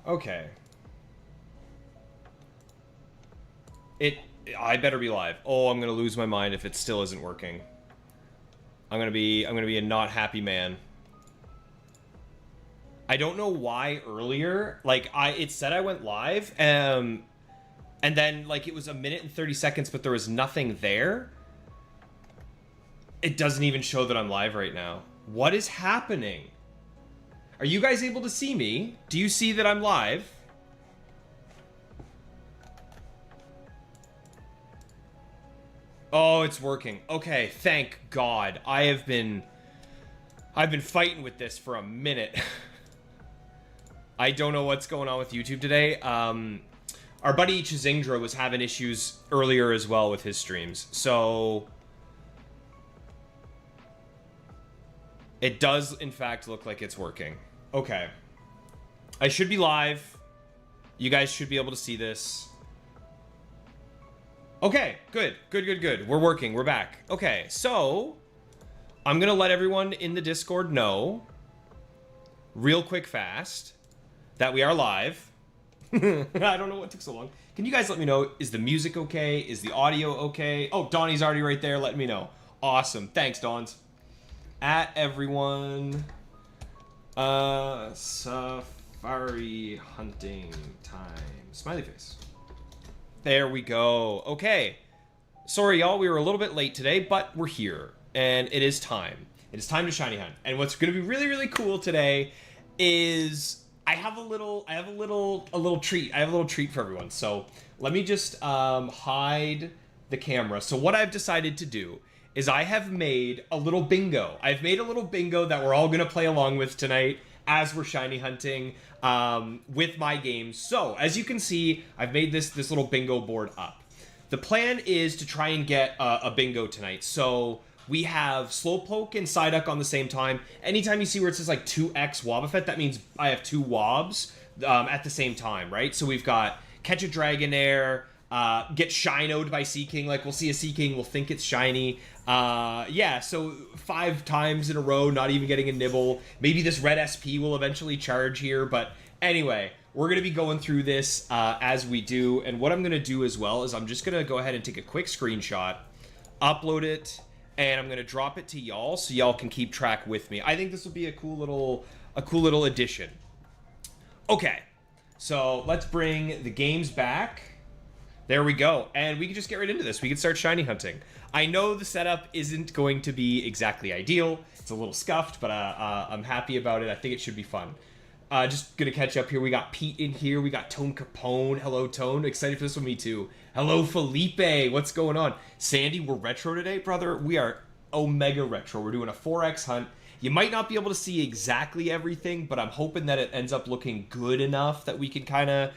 Okay. I better be live. Oh, I'm gonna lose my mind if it still isn't working. I'm gonna be a not happy man. I don't know why earlier, like, it said I went live, and then, like, it was 1 minute and 30 seconds, but there was nothing there. It doesn't even show that I'm live right now. What is happening? Are you guys able to see me? Do you see that I'm live? Oh, it's working. Okay, thank God. I've been fighting with this for a minute. I don't know what's going on with YouTube today. Our buddy Chizingdra was having issues earlier as well with his streams. So it does, in fact, look like it's working. Okay. I should be live. You guys should be able to see this. Okay, good. We're working. We're back. Okay, so I'm going to let everyone in the Discord know real quick fast that we are live. I don't know what took so long. Can you guys let me know, is the music okay? Is the audio okay? Oh, Donnie's already right there. Let me know. Awesome. Thanks, Dons. At everyone. Safari hunting time. Smiley face. There we go. Okay. Sorry, y'all. We were a little bit late today, but we're here. And it is time. It is time to shiny hunt. And what's going to be really, really cool today is I have a little treat. I have a little treat for everyone. So let me just hide the camera. So what I've decided to do is I have made a little bingo. I've made a little bingo that we're all going to play along with tonight as we're shiny hunting with my games. So as you can see, I've made this little bingo board up. The plan is to try and get a bingo tonight. So we have Slowpoke and Psyduck on the same time. Anytime you see where it says like 2x Wobbuffet, that means I have 2 Wobs at the same time, right? So we've got Catch a Dragonair, get Shinoed by Seaking. Like, we'll see a Seaking, we'll think it's shiny. Yeah, so 5 times in a row, not even getting a nibble. Maybe this red SP will eventually charge here, but anyway, we're going to be going through this as we do. And what I'm going to do as well is I'm just going to go ahead and take a quick screenshot, upload it, and I'm going to drop it to y'all so y'all can keep track with me. I think this will be a cool little addition. Okay, so let's bring the games back. There we go. And we can just get right into this. We can start shiny hunting. I know the setup isn't going to be exactly ideal. It's a little scuffed, but I'm happy about it. I think it should be fun. Just gonna catch up here. We got Pete in here. We got Tone Capone. Hello, Tone. Excited for this one, me too. Hello, Felipe. What's going on? Sandy, we're retro today, brother. We are Omega Retro. We're doing a 4X hunt. You might not be able to see exactly everything, but I'm hoping that it ends up looking good enough that we can kind of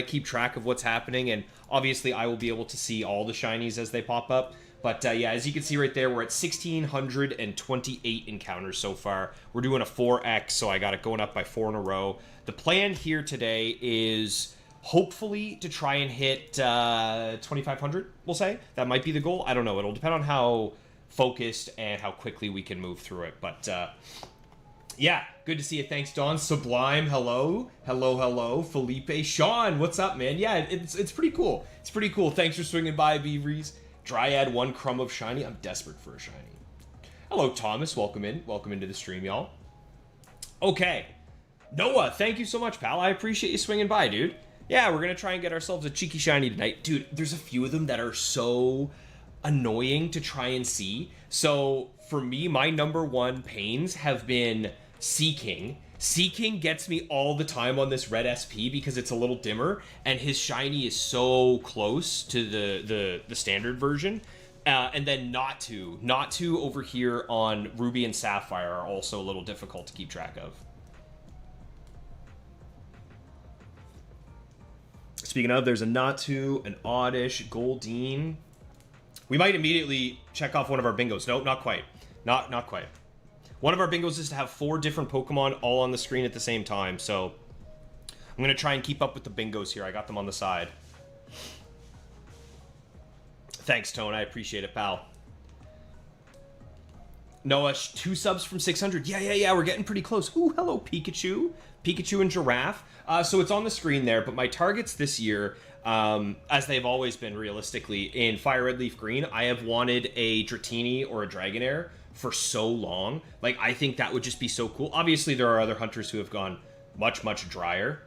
keep track of what's happening. And obviously, I will be able to see all the shinies as they pop up. But yeah, as you can see right there, we're at 1,628 encounters so far. We're doing a 4X, so I got it going up by 4 in a row. The plan here today is hopefully to try and hit 2,500, we'll say. That might be the goal. I don't know. It'll depend on how focused and how quickly we can move through it. But yeah, good to see you. Thanks, Dawn. Sublime, hello. Hello. Felipe. Sean, what's up, man? Yeah, it's pretty cool. It's pretty cool. Thanks for swinging by, Beaveries. Dryad, 1 crumb of shiny. I'm desperate for a shiny. Hello, Thomas. Welcome in. Welcome into the stream, y'all. Okay. Noah, thank you so much, pal. I appreciate you swinging by, dude. Yeah, we're going to try and get ourselves a cheeky shiny tonight. Dude, there's a few of them that are so annoying to try and see. So, for me, my #1 pains have been Seaking. Seaking gets me all the time on this red SP because it's a little dimmer, and his shiny is so close to the standard version. And then Not to over here on Ruby and Sapphire are also a little difficult to keep track of. Speaking of, there's a Natu, an Oddish, Goldeen. We might immediately check off one of our bingos. Nope, not quite. Not quite. One of our bingos is to have 4 different Pokemon all on the screen at the same time, so I'm going to try and keep up with the bingos here. I got them on the side. Thanks, Tone. I appreciate it, pal. Noah, 2 subs from 600. Yeah, we're getting pretty close. Ooh, hello, Pikachu. Pikachu and Giraffe. So it's on the screen there, but my targets this year, as they've always been realistically, in Fire Red Leaf Green, I have wanted a Dratini or a Dragonair for so long. Like, I think that would just be so cool. Obviously, there are other hunters who have gone much, much drier,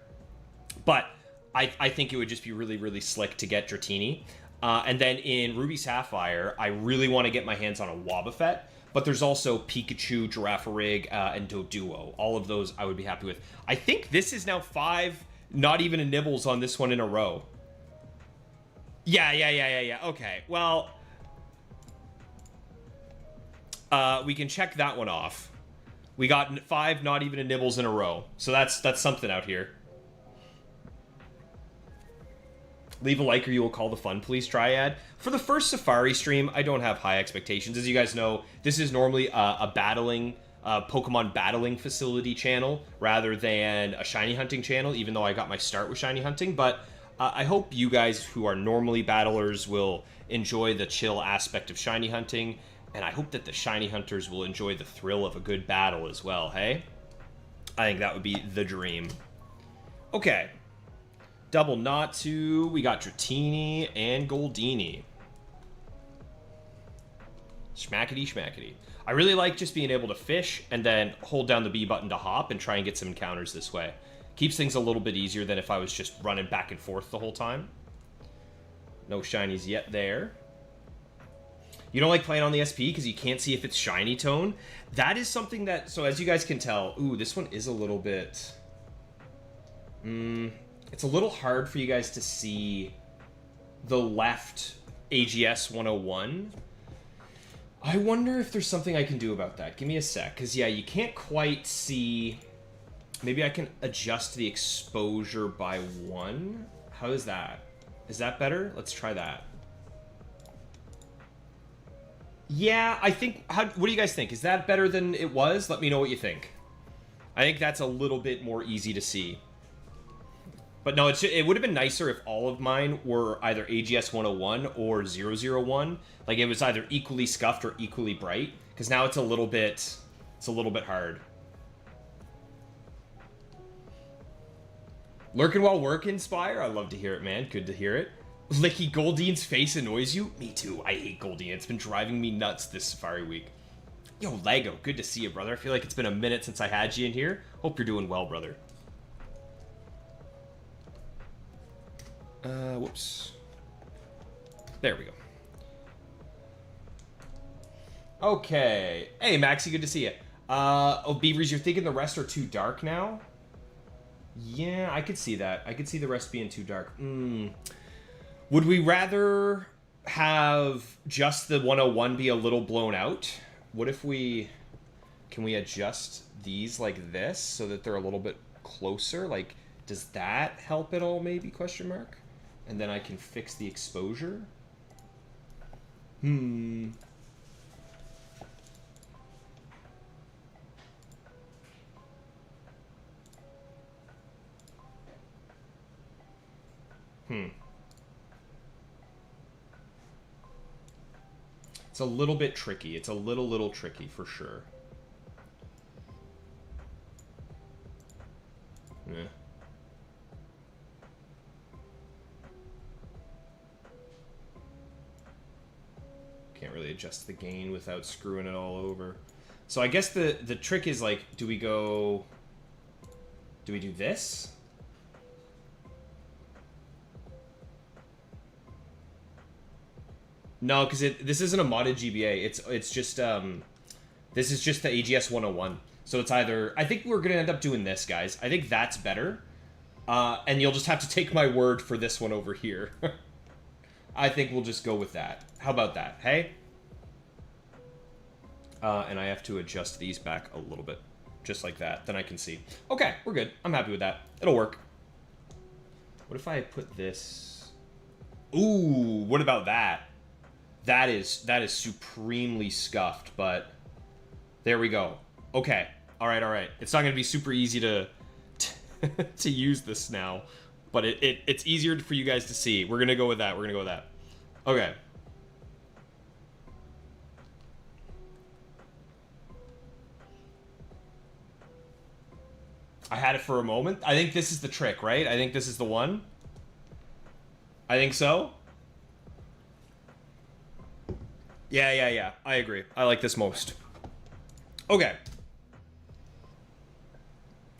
but I think it would just be really, really slick to get Dratini. And then in Ruby Sapphire, I really want to get my hands on a Wobbuffet, but there's also Pikachu, Girafarig, and Doduo. All of those I would be happy with. I think this is now 5 not even a nibbles on this one in a row. Yeah. Okay, well, we can check that one off. We got 5 not even a nibbles in a row, so that's something out here. Leave a like or you will call the fun police triad. For the first Safari stream, I don't have high expectations. As you guys know, this is normally a Pokemon battling facility channel rather than a shiny hunting channel, even though I got my start with shiny hunting. But I hope you guys who are normally battlers will enjoy the chill aspect of shiny hunting, and I hope that the shiny hunters will enjoy the thrill of a good battle as well, hey? I think that would be the dream. Okay. Double Natu, we got Dratini and Goldini. Schmackety. I really like just being able to fish and then hold down the B button to hop and try and get some encounters this way. Keeps things a little bit easier than if I was just running back and forth the whole time. No shinies yet there. You don't like playing on the SP because you can't see if it's shiny tone? That is something that, so as you guys can tell, ooh, this one is a little bit... It's a little hard for you guys to see the left AGS 101. I wonder if there's something I can do about that. Give me a sec, because yeah, you can't quite see... Maybe I can adjust the exposure by 1. How is that? Is that better? Let's try that. Yeah, I think... what do you guys think? Is that better than it was? Let me know what you think. I think that's a little bit more easy to see. But no, it would have been nicer if all of mine were either AGS 101 or 001. Like, it was either equally scuffed or equally bright. Because now it's a little bit hard. Lurking while working, Spire? I love to hear it, man. Good to hear it. Licky Goldine's face annoys you? Me too. I hate Goldine. It's been driving me nuts this Safari week. Yo, Lego. Good to see you, brother. I feel like it's been a minute since I had you in here. Hope you're doing well, brother. Whoops. There we go. Okay. Hey, Maxie, good to see you. Oh, Beavers, you're thinking the rest are too dark now? Yeah, I could see that. I could see the rest being too dark. Would we rather have just the 101 be a little blown out? What if we... Can we adjust these like this so that they're a little bit closer? Like, does that help at all, maybe? Question mark. And then I can fix the exposure. It's a little bit tricky. It's a little tricky for sure. Yeah. Can't really adjust the gain without screwing it all over. So I guess the trick is, like, do we do this? No, because this isn't a modded GBA. It's just this is just the AGS 101. So it's either, I think we're gonna end up doing this, guys. I think that's better. And you'll just have to take my word for this one over here. I think we'll just go with that. How about that? Hey? And I have to adjust these back a little bit. Just like that. Then I can see. Okay, we're good. I'm happy with that. It'll work. What if I put this... Ooh, what about that? That is supremely scuffed, but... There we go. Okay. Alright. It's not going to be super easy to use this now. But it's easier for you guys to see. We're going to go with that. Okay. I had it for a moment. I think this is the trick, right? I think this is the one. I think so. Yeah. I agree. I like this most. Okay.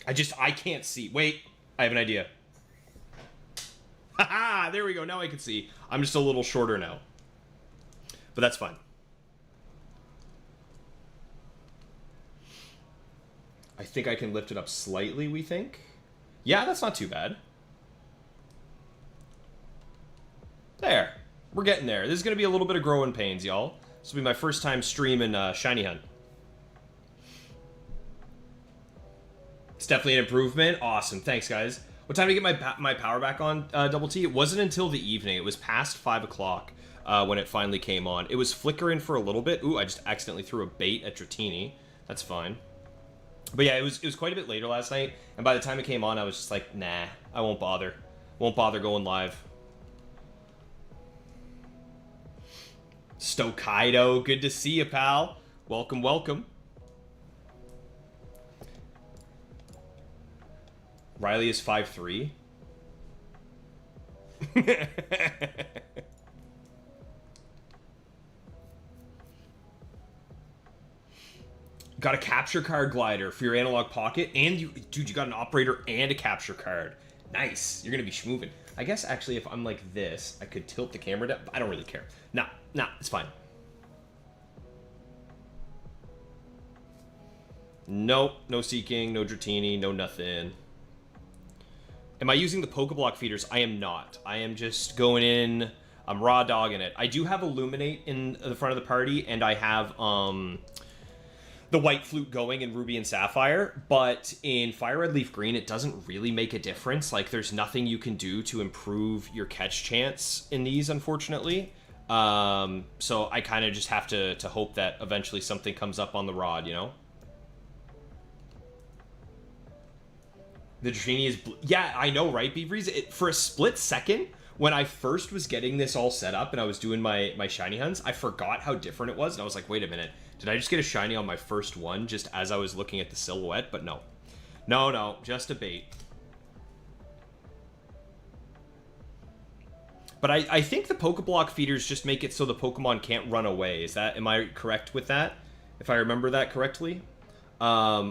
I can't see. Wait. I have an idea. Haha, there we go. Now I can see. I'm just a little shorter now. But that's fine. I think I can lift it up slightly, we think. Yeah, that's not too bad. There. We're getting there. This is going to be a little bit of growing pains, y'all. This will be my first time streaming Shiny Hunt. It's definitely an improvement. Awesome. Thanks, guys. What time did I get my power back on, Double T? It wasn't until the evening. It was past 5 o'clock when it finally came on. It was flickering for a little bit. Ooh, I just accidentally threw a bait at Dratini. That's fine. But yeah, it was quite a bit later last night. And by the time it came on, I was just like, nah, I won't bother. Won't bother going live. Stokaido, good to see you, pal. Welcome, welcome. Riley is 5'3". Got a capture card glider for your analog pocket, and you got an operator and a capture card. Nice. You're gonna be schmoovin'. I guess actually if I'm like this, I could tilt the camera down, but I don't really care. Nah, it's fine. Nope, no Seeking, no Dratini, no nothing. Am I using the Pokeblock feeders? I am not. I am just going in, I'm raw dogging it. I do have Illuminate in the front of the party, and I have the White Flute going in Ruby and Sapphire, but in Fire Red Leaf Green, it doesn't really make a difference. Like, there's nothing you can do to improve your catch chance in these, unfortunately. So I kind of just have to hope that eventually something comes up on the rod, you know? The Dratini is... Yeah, I know, right, Beaveries? For a split second, when I first was getting this all set up and I was doing my shiny hunts, I forgot how different it was, and I was like, wait a minute. Did I just get a shiny on my first one just as I was looking at the silhouette? But no. No, just a bait. But I think the Pokeblock feeders just make it so the Pokemon can't run away. Am I correct with that? If I remember that correctly?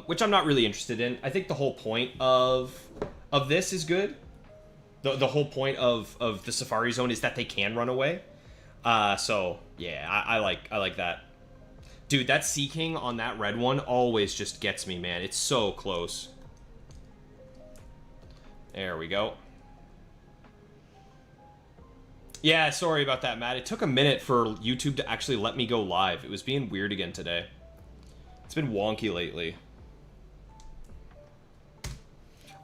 Which I'm not really interested in. I think the whole point of this is good. The whole point of the Safari Zone is that they can run away. So yeah, I like that. Dude, that Seeking on that red one always just gets me, man. It's so close. There we go. Yeah, sorry about that, Matt. It took a minute for YouTube to actually let me go live. It was being weird again today. It's been wonky lately.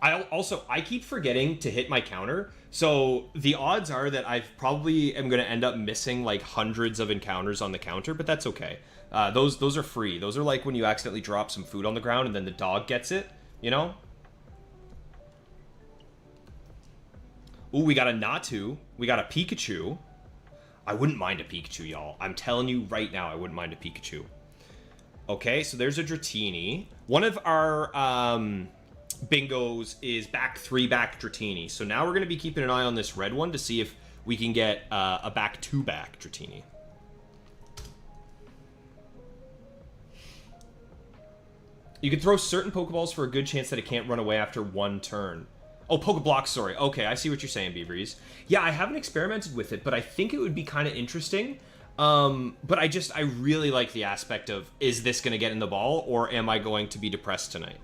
I keep forgetting to hit my counter, so the odds are that I probably am going to end up missing like hundreds of encounters on the counter, but that's okay. Those are free. Those are like when you accidentally drop some food on the ground and then the dog gets it, you know? Ooh, we got a Natu. We got a Pikachu. I wouldn't mind a Pikachu, y'all. I'm telling you right now, I wouldn't mind a Pikachu. Okay, so there's a Dratini. One of our bingos is back 3-back Dratini. So now we're going to be keeping an eye on this red one to see if we can get a back 2-back Dratini. You can throw certain Pokeballs for a good chance that it can't run away after one turn. Oh, Pokeblock, sorry. Okay, I see what you're saying, Beaveries. Yeah, I haven't experimented with it, but I think it would be kind of interesting. But I really like the aspect of, is this going to get in the ball, or am I going to be depressed tonight?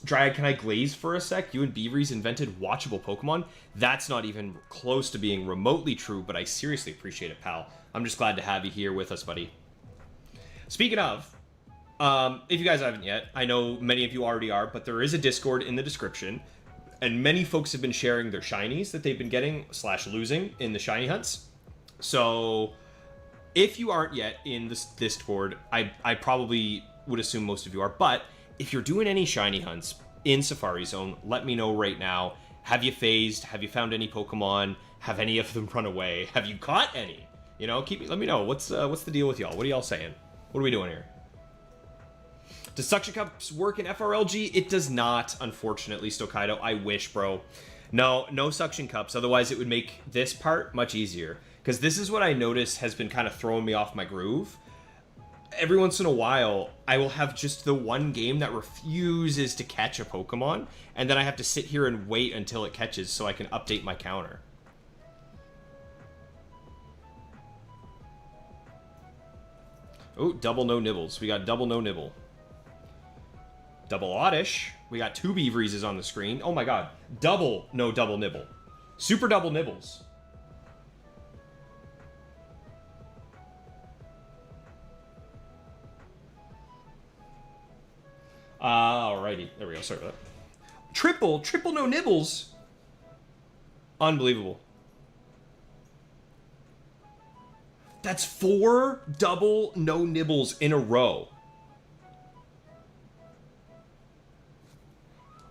Dryad, can I glaze for a sec? You and Beaveries invented watchable Pokemon? That's not even close to being remotely true, but I seriously appreciate it, pal. I'm just glad to have you here with us, buddy. Speaking of, if you guys haven't yet, I know many of you already are, but there is a Discord in the description, and many folks have been sharing their shinies that they've been getting / losing in the shiny hunts. So if you aren't yet in this Discord, I probably would assume most of you are, but if you're doing any shiny hunts in Safari Zone, let me know right now. Have you phased? Have you found any Pokemon? Have any of them run away? Have you caught any? You know, let me know. What's the deal with y'all? What are y'all saying? What are we doing here? Does suction cups work in FRLG? It does not, unfortunately, Stokaido. I wish, bro. No suction cups. Otherwise, it would make this part much easier. Because this is what I notice has been kind of throwing me off my groove. Every once in a while, I will have just the one game that refuses to catch a Pokemon, and then I have to sit here and wait until it catches so I can update my counter. Oh, double no nibbles. We got double no nibble. Double oddish. We got 2 Beavreeses on the screen. Oh my god. Double no double nibble. Super double nibbles. Alrighty. There we go. Sorry about that. Triple no nibbles. Unbelievable. That's 4 double no nibbles in a row.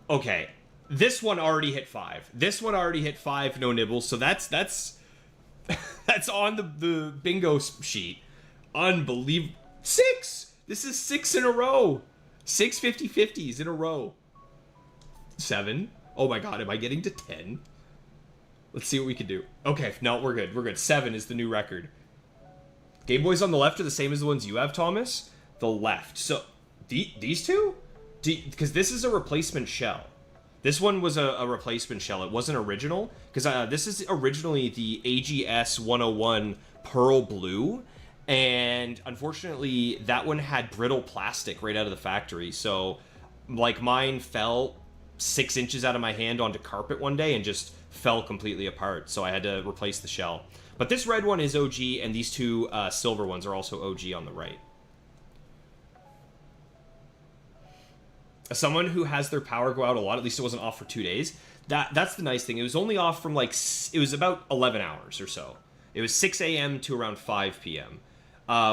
Okay. This one already hit 5. This one already hit 5 no nibbles, so that's that's on the bingo sheet. Unbelievable. 6! This is 6 in a row. 6 50-50s in a row. 7. Oh my god, am I getting to 10? Let's see what we can do. Okay, no, we're good. We're good. 7 is the new record. Game Boys on the left are the same as the ones you have, Thomas. The left. So, these two? Because this is a replacement shell. This one was a replacement shell. It wasn't original. Because this is originally the AGS 101 Pearl Blue. And unfortunately, that one had brittle plastic right out of the factory. So, like, mine fell 6 inches out of my hand onto carpet one day and just fell completely apart. So I had to replace the shell. But this red one is OG, and these 2 silver ones are also OG on the right. As someone who has their power go out a lot, at least it wasn't off for 2 days, that's the nice thing. It was only off from, like, it was about 11 hours or so. It was 6 a.m. to around 5 p.m.,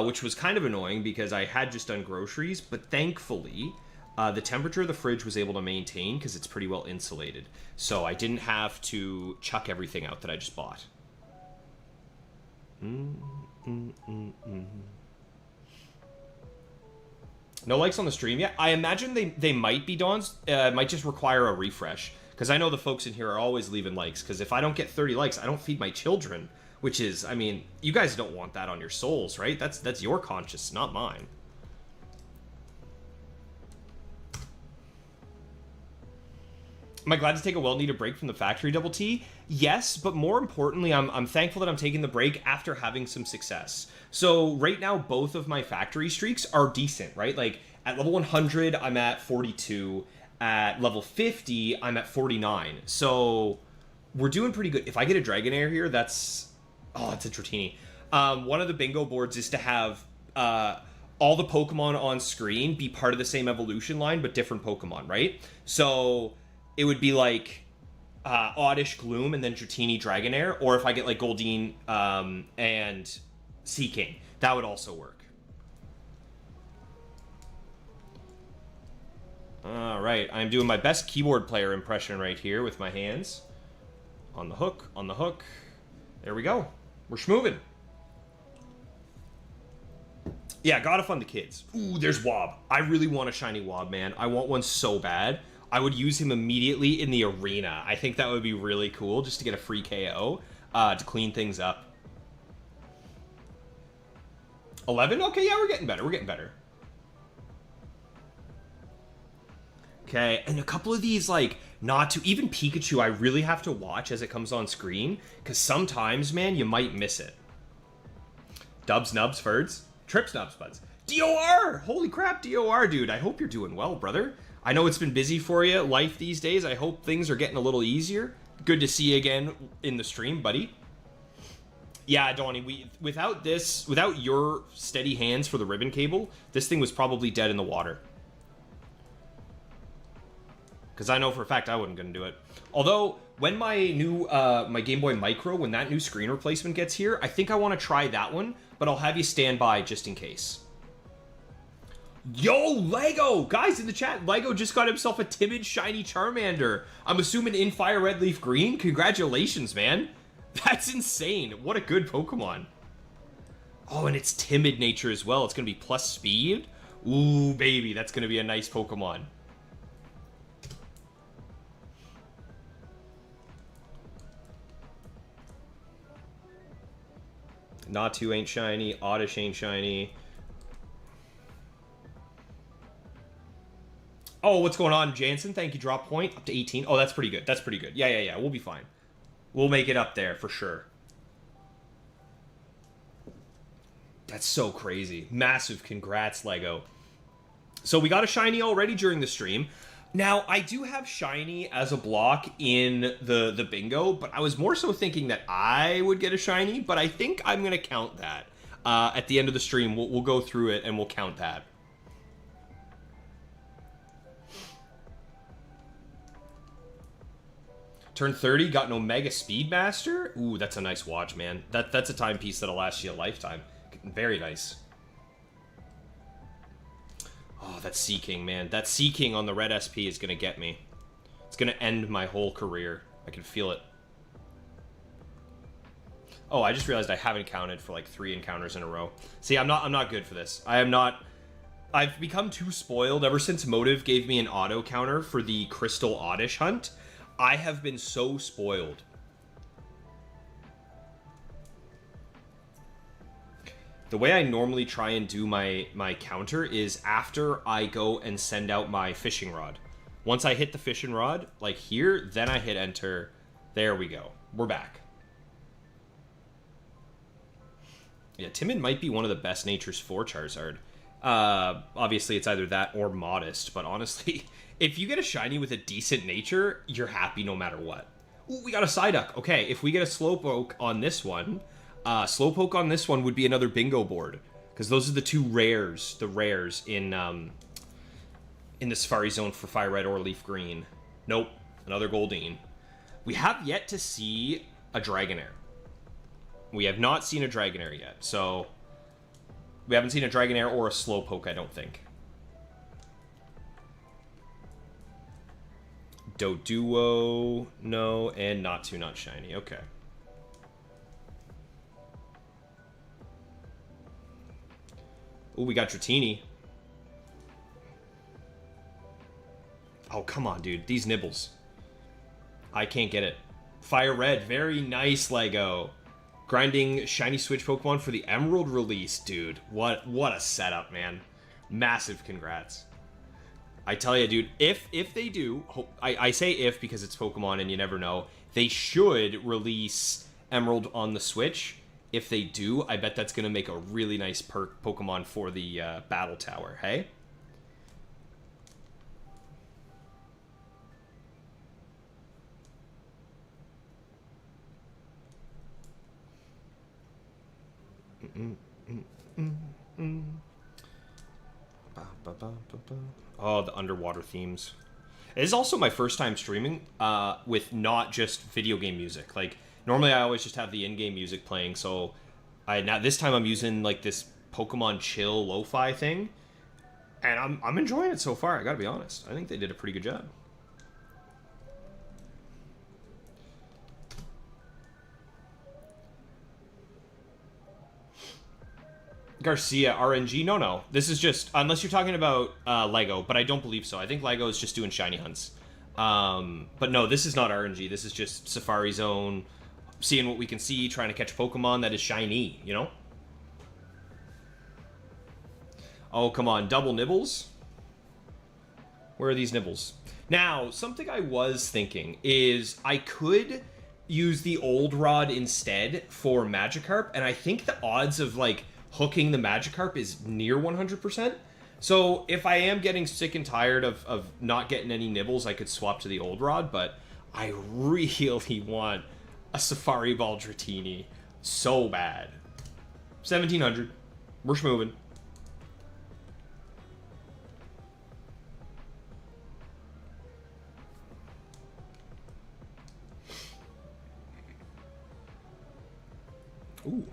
which was kind of annoying because I had just done groceries, but thankfully, the temperature of the fridge was able to maintain because it's pretty well insulated. So I didn't have to chuck everything out that I just bought. No likes on the stream yet? I imagine they might be, Dawns. Might just require a refresh. Because I know the folks in here are always leaving likes. Because if I don't get 30 likes, I don't feed my children. Which is, I mean, you guys don't want that on your souls, right? That's your conscience, not mine. Am I glad to take a well-needed break from the factory, Double T? Yes, but more importantly, I'm thankful that I'm taking the break after having some success. So right now, both of my factory streaks are decent, right? Like, at level 100, I'm at 42. At level 50, I'm at 49. So we're doing pretty good. If I get a Dragonair here, that's... Oh, it's a Dratini. One of the bingo boards is to have all the Pokemon on screen be part of the same evolution line, but different Pokemon, right? So... it would be like Oddish Gloom and then Dratini Dragonair, or if I get like Goldeen and Seaking, that would also work. All right, I'm doing my best keyboard player impression right here with my hands. On the hook, on the hook. There we go. We're schmoving. Yeah, gotta fund the kids. Ooh, there's Wob. I really want a shiny Wob, man. I want one so bad. I would use him immediately in the arena. I think that would be really cool, just to get a free KO to clean things up. 11? Okay, yeah, we're getting better. We're getting better. Okay, and a couple of these, like, not to... even Pikachu, I really have to watch as it comes on screen, because sometimes, man, you might miss it. Dubs, nubs, Ferds. Trips, nubs, buds. DOR! Holy crap, DOR, dude. I hope you're doing well, brother. I know it's been busy for you, life these days. I hope things are getting a little easier. Good to see you again in the stream, buddy. Yeah, Donnie, without this, without your steady hands for the ribbon cable, this thing was probably dead in the water. Because I know for a fact I wasn't going to do it. Although, when my new, my Game Boy Micro, when that new screen replacement gets here, I think I want to try that one, but I'll have you stand by just in case. Yo, Lego! Guys in the chat, Lego just got himself a timid, shiny Charmander. I'm assuming in Fire Red Leaf Green? Congratulations, man. That's insane. What a good Pokemon. Oh, and it's timid nature as well. It's going to be plus speed. Ooh, baby, that's going to be a nice Pokemon. Natu ain't shiny. Oddish ain't shiny. Oh, what's going on, Jansen? Thank you. Drop point up to 18. Oh, that's pretty good. That's pretty good. Yeah. We'll be fine. We'll make it up there for sure. That's so crazy. Massive congrats, Lego. So we got a shiny already during the stream. Now, I do have shiny as a block in the bingo, but I was more so thinking that I would get a shiny, but I think I'm going to count that. At the end of the stream, we'll go through it and we'll count that. Turn 30, got an Omega Speedmaster. Ooh, that's a nice watch, man. That's a timepiece that'll last you a lifetime. Very nice. Oh, that Sea King, man. That Sea King on the red SP is going to get me. It's going to end my whole career. I can feel it. Oh, I just realized I haven't counted for like 3 encounters in a row. See, I'm not good for this. I am not... I've become too spoiled ever since Motive gave me an auto counter for the Crystal Oddish hunt. I have been so spoiled. The way I normally try and do my counter is after I go and send out my fishing rod. Once I hit the fishing rod, like here, then I hit enter. There we go. We're back. Yeah, Timid might be one of the best natures for Charizard. Obviously, it's either that or Modest, but honestly, if you get a shiny with a decent nature, you're happy no matter what. Ooh, we got a Psyduck. Okay, if we get a Slowpoke on this one, Slowpoke on this one would be another bingo board, because those are the two rares, in the Safari Zone for Fire Red or Leaf Green. Nope, another Goldeen. We have yet to see a Dragonair. We have not seen a Dragonair yet, so we haven't seen a Dragonair or a Slowpoke, I don't think. Doduo, no, and Natu, not shiny. Okay. Oh, we got Dratini. Oh, come on, dude. These nibbles. I can't get it. Fire Red. Very nice, Lego. Grinding shiny Switch Pokemon for the Emerald release, dude. What a setup, man. Massive congrats. I tell you, dude, if they do, I say if because it's Pokemon and you never know, they should release Emerald on the Switch. If they do, I bet that's going to make a really nice Pokemon for the Battle Tower, hey? Oh, the underwater themes. It is also my first time streaming with not just video game music. Like, normally I always just have the in-game music playing, so now this time I'm using like this Pokemon chill lo-fi thing, and I'm enjoying it so far, I gotta be honest. I think they did a pretty good job. Garcia, RNG? No. This is just, unless you're talking about Lego, but I don't believe so. I think Lego is just doing shiny hunts. But no, this is not RNG. This is just Safari Zone, seeing what we can see, trying to catch Pokemon that is shiny, you know? Oh, come on. Double nibbles? Where are these nibbles? Now, something I was thinking is I could use the old rod instead for Magikarp, and I think the odds of, like, hooking the Magikarp is near 100%. So if I am getting sick and tired of not getting any nibbles, I could swap to the old rod, but I really want a Safari Ball Dratini so bad. 1700. We're schmoving. Ooh.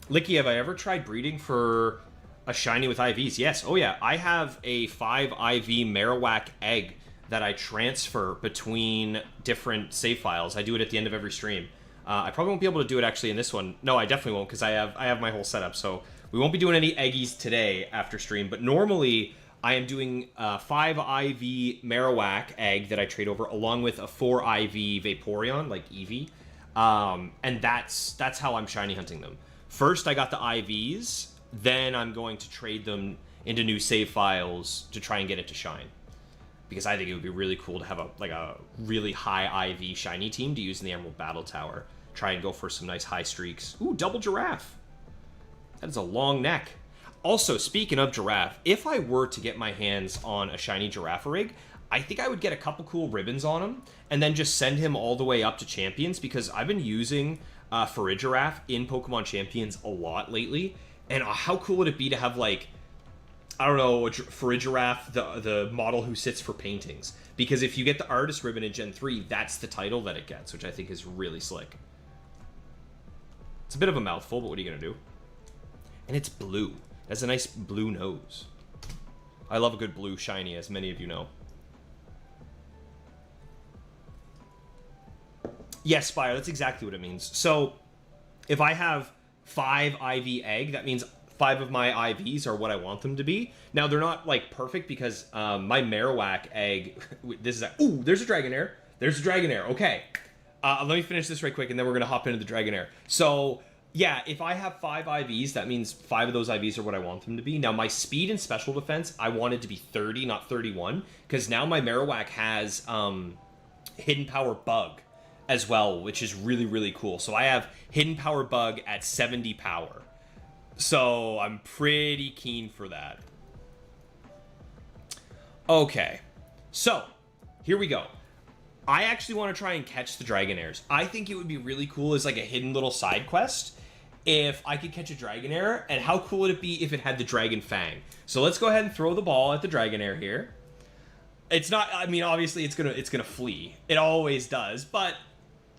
Licky, have I ever tried breeding for a shiny with IVs? Yes. Oh, yeah. I have a 5 IV Marowak egg that I transfer between different save files. I do it at the end of every stream. I probably won't be able to do it actually in this one. No, I definitely won't because I have my whole setup. So we won't be doing any eggies today after stream. But normally I am doing a 5 IV Marowak egg that I trade over along with a 4 IV Vaporeon, like Eevee. And that's how I'm shiny hunting them. First, I got the IVs. Then I'm going to trade them into new save files to try and get it to shine. Because I think it would be really cool to have a really high IV shiny team to use in the Emerald Battle Tower. Try and go for some nice high streaks. Ooh, double giraffe. That is a long neck. Also, speaking of giraffe, if I were to get my hands on a shiny giraffe rig, I think I would get a couple cool ribbons on him and then just send him all the way up to champions because I've been using Farigiraffe in Pokemon Champions a lot lately. And how cool would it be to have, like, I don't know, Farigiraffe, the model who sits for paintings. Because if you get the artist ribbon in Gen 3, that's the title that it gets, which I think is really slick. It's a bit of a mouthful, but what are you going to do? And it's blue. It has a nice blue nose. I love a good blue shiny, as many of you know. Yes, Spire, that's exactly what it means. So, if I have 5 IV egg, that means 5 of my IVs are what I want them to be. Now, they're not, like, perfect because my Marowak egg... This is ooh, there's a Dragonair. There's a Dragonair. Okay. Let me finish this right quick, and then we're going to hop into the Dragonair. So, yeah, if I have 5 IVs, that means 5 of those IVs are what I want them to be. Now, my speed and special defense, I want it to be 30, not 31, because now my Marowak has Hidden Power Bug as well, which is really, really cool. So I have Hidden Power Bug at 70 power. So I'm pretty keen for that. Okay, so here we go. I actually want to try and catch the Dragonairs. I think it would be really cool as like a hidden little side quest if I could catch a Dragonair, and how cool would it be if it had the Dragon Fang? So let's go ahead and throw the ball at the Dragonair here. It's not, I mean, obviously it's gonna flee. It always does, but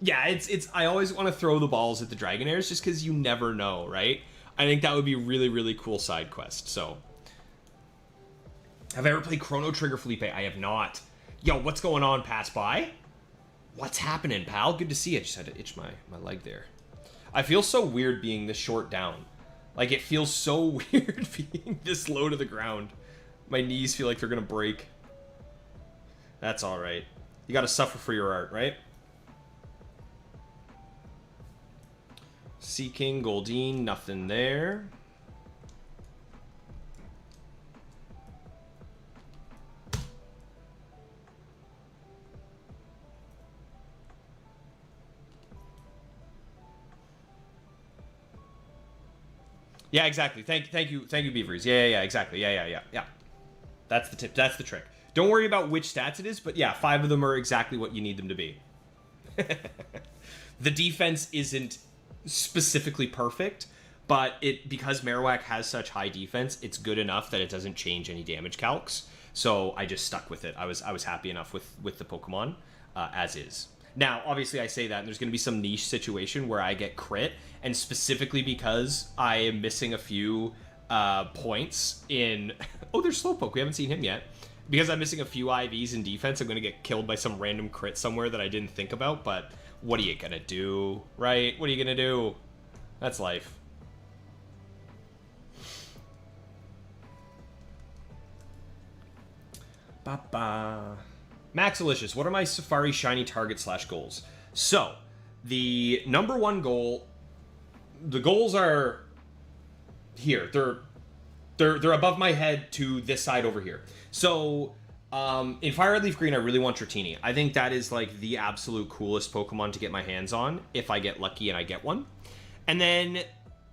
yeah, I always want to throw the balls at the Dragonairs just because you never know, right? I think that would be really, really cool side quest. So, have I ever played Chrono Trigger, Felipe? I have not. Yo, what's going on, Pass By? What's happening, pal? Good to see you. I just had to itch my leg there. I feel so weird being this short down. Like, it feels so weird being this low to the ground. My knees feel like they're gonna break. That's alright. You gotta suffer for your art, right? Seeking, Goldeen, nothing there. Yeah, exactly. Thank you, Beavers. Yeah, exactly. Yeah. That's the tip. That's the trick. Don't worry about which stats it is, but yeah, 5 of them are exactly what you need them to be. The defense isn't specifically perfect, but because Marowak has such high defense, it's good enough that it doesn't change any damage calcs. So I just stuck with it. I was happy enough with the Pokemon as is. Now, obviously, I say that, and there's going to be some niche situation where I get crit, and specifically because I am missing a few points in... Oh, there's Slowpoke. We haven't seen him yet. Because I'm missing a few IVs in defense, I'm going to get killed by some random crit somewhere that I didn't think about, but what are you going to do, right? What are you going to do? That's life. Ba-ba. Maxilicious, what are my Safari shiny target / goals? So, the number 1 goal, the goals are here. They're above my head to this side over here. So, in Fire Red Leaf Green, I really want Dratini. I think that is like the absolute coolest Pokemon to get my hands on if I get lucky and I get one. And then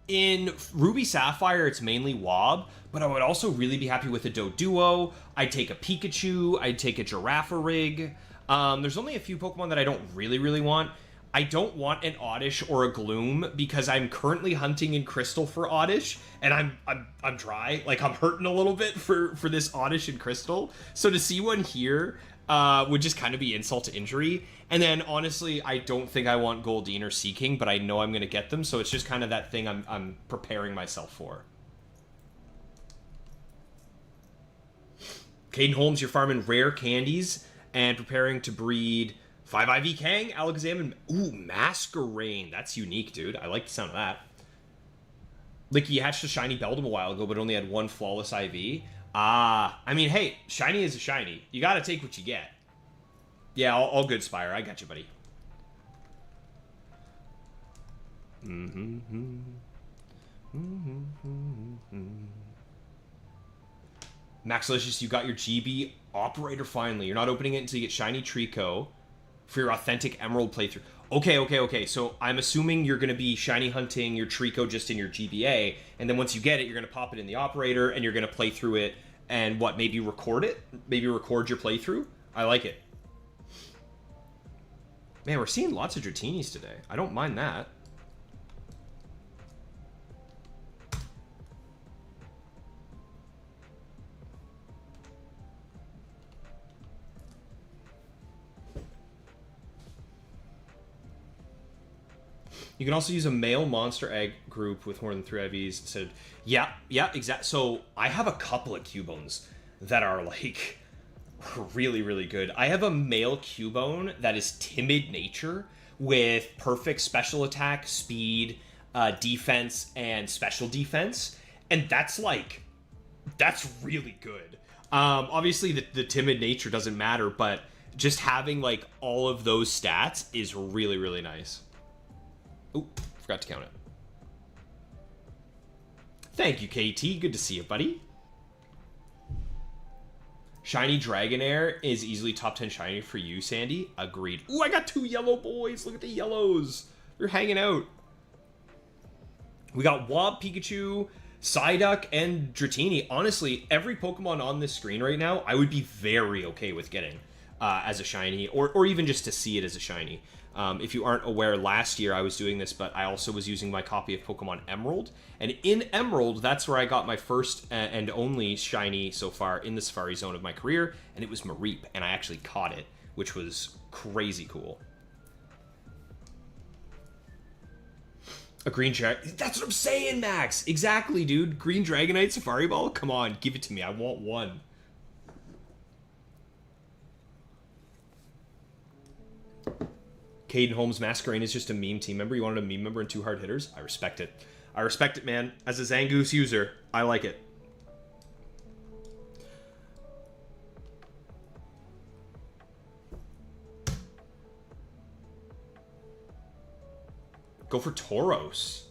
in Ruby Sapphire, it's mainly Wob, but I would also really be happy with a Doduo. I'd take a Pikachu. I'd take a Girafarig. There's only a few Pokemon that I don't really want. I don't want an Oddish or a Gloom because I'm currently hunting in Crystal for Oddish, and I'm dry. Like, I'm hurting a little bit for this Oddish in Crystal. So to see one here would just kind of be insult to injury. And then, honestly, I don't think I want Goldeen or Seeking, but I know I'm going to get them, so it's just kind of that thing I'm preparing myself for. Caden Holmes, you're farming rare candies and preparing to breed 5 IV Kang, Alakazam, and... Ooh, Masquerain. That's unique, dude. I like the sound of that. Like, he hatched a shiny Beldum a while ago, but only had one flawless IV. Ah, I mean, hey, shiny is a shiny. You gotta take what you get. Yeah, all good, Spire. I got you, buddy. Maxilicious, you got your GB operator finally. You're not opening it until you get shiny Trico for your authentic Emerald playthrough. Okay. So I'm assuming you're going to be shiny hunting your Trico just in your GBA, and then once you get it, you're going to pop it in the operator, and you're going to play through it, and what, maybe record it? Maybe record your playthrough? I like it. Man, we're seeing lots of Dratinis today. I don't mind that. You can also use a male monster egg group with more than 3 IVs. Said, yeah, exactly. So I have a couple of Cubones that are like really, really good. I have a male Cubone that is timid nature with perfect special attack, speed, defense, and special defense, and that's really good. Obviously, the timid nature doesn't matter, but just having like all of those stats is really, really nice. Oop, forgot to count it. Thank you, KT. Good to see you, buddy. Shiny Dragonair is easily top 10 shiny for you, Sandy. Agreed. Ooh, I got 2 yellow boys. Look at the yellows. They're hanging out. We got Wob, Pikachu, Psyduck, and Dratini. Honestly, every Pokemon on this screen right now, I would be very okay with getting as a shiny, or even just to see it as a shiny. If you aren't aware, last year I was doing this, but I also was using my copy of Pokemon Emerald. And in Emerald, that's where I got my first and only shiny so far in the Safari Zone of my career, and it was Mareep, and I actually caught it, which was crazy cool. A green dragon. That's what I'm saying, Max. Exactly, dude. Green Dragonite Safari Ball? Come on, give it to me. I want one. Caden Holmes Masquerain is just a meme team member. You wanted a meme member and 2 hard hitters? I respect it. I respect it, man. As a Zangoose user, I like it. Go for Tauros.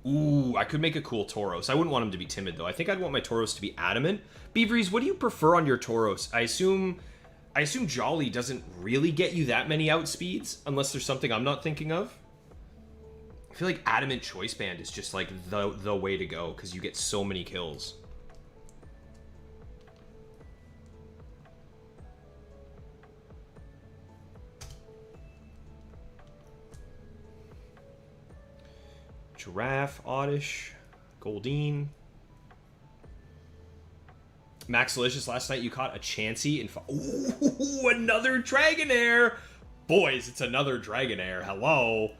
Ooh, I could make a cool Tauros. I wouldn't want him to be timid, though. I think I'd want my Tauros to be adamant. Beaveries, what do you prefer on your Tauros? I assume Jolly doesn't really get you that many outspeeds, unless there's something I'm not thinking of. I feel like Adamant Choice Band is just like the way to go, because you get so many kills. Giraffe, Oddish, Goldeen. Maxilicious, last night you caught a Chansey in... Ooh, another Dragonair! Boys, it's another Dragonair. Hello.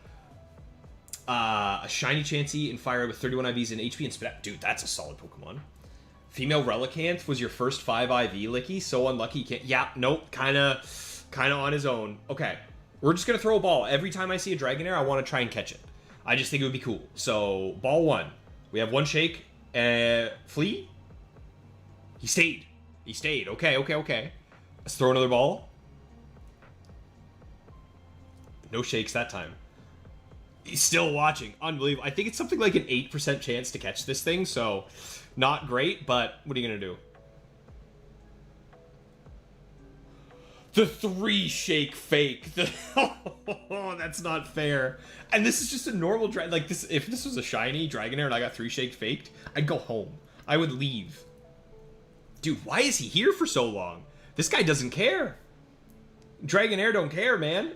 A shiny Chansey in Fire with 31 IVs and HP and Spit. Dude, that's a solid Pokemon. Female Relicanth was your first 5 IV Licky. So unlucky you can't... Yeah, nope. Kind of on his own. Okay. We're just going to throw a ball. Every time I see a Dragonair, I want to try and catch it. I just think it would be cool. So, ball 1. We have 1 shake. Flea? He stayed. He stayed. Okay. Let's throw another ball. No shakes that time. He's still watching. Unbelievable. I think it's something like an 8% chance to catch this thing, so not great, but what are you going to do? The 3 shake fake. Oh, that's not fair. And this is just a normal like this. If this was a shiny Dragonair and I got 3 shake faked, I'd go home. I would leave. Dude, why is he here for so long? This guy doesn't care. Dragonair don't care, man.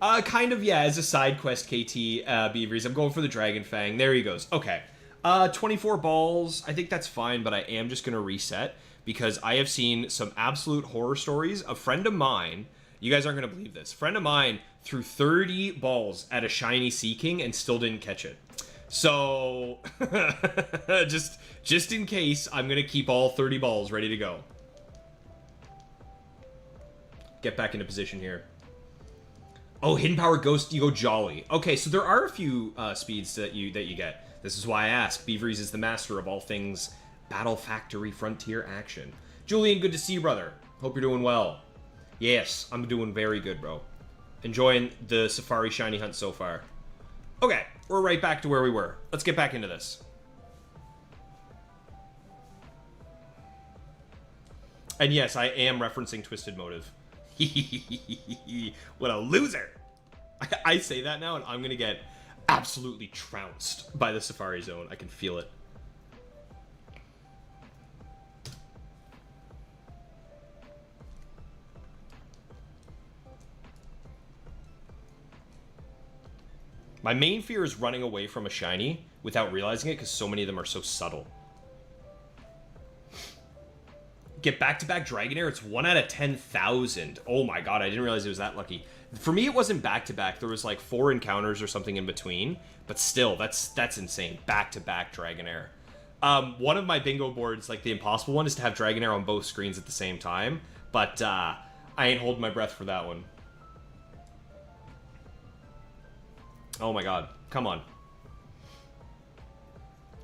Kind of, yeah, as a side quest, KT, Beaveries. I'm going for the Dragon Fang. There he goes. Okay. 24 balls. I think that's fine, but I am just going to reset because I have seen some absolute horror stories. A friend of mine, you guys aren't going to believe this. A friend of mine threw 30 balls at a shiny Sea King and still didn't catch it. So, just in case, I'm going to keep all 30 balls ready to go. Get back into position here. Oh, hidden power ghost, you go jolly. Okay, so there are a few speeds that you get. This is why I ask. Beaveries is the master of all things Battle Factory Frontier action. Julian, good to see you, brother. Hope you're doing well. Yes, I'm doing very good, bro. Enjoying the Safari shiny hunt so far. Okay, we're right back to where we were. Let's get back into this. And yes, I am referencing Twisted Motive. What a loser! I say that now, and I'm gonna get absolutely trounced by the Safari Zone. I can feel it. My main fear is running away from a shiny without realizing it, because so many of them are so subtle. Get back-to-back Dragonair, it's 1 out of 10,000. Oh my god, I didn't realize it was that lucky. For me, it wasn't back-to-back. There was like 4 encounters or something in between. But still, that's insane. Back-to-back Dragonair. One of my bingo boards, like the impossible one, is to have Dragonair on both screens at the same time. But I ain't holding my breath for that one. Oh my god, come on.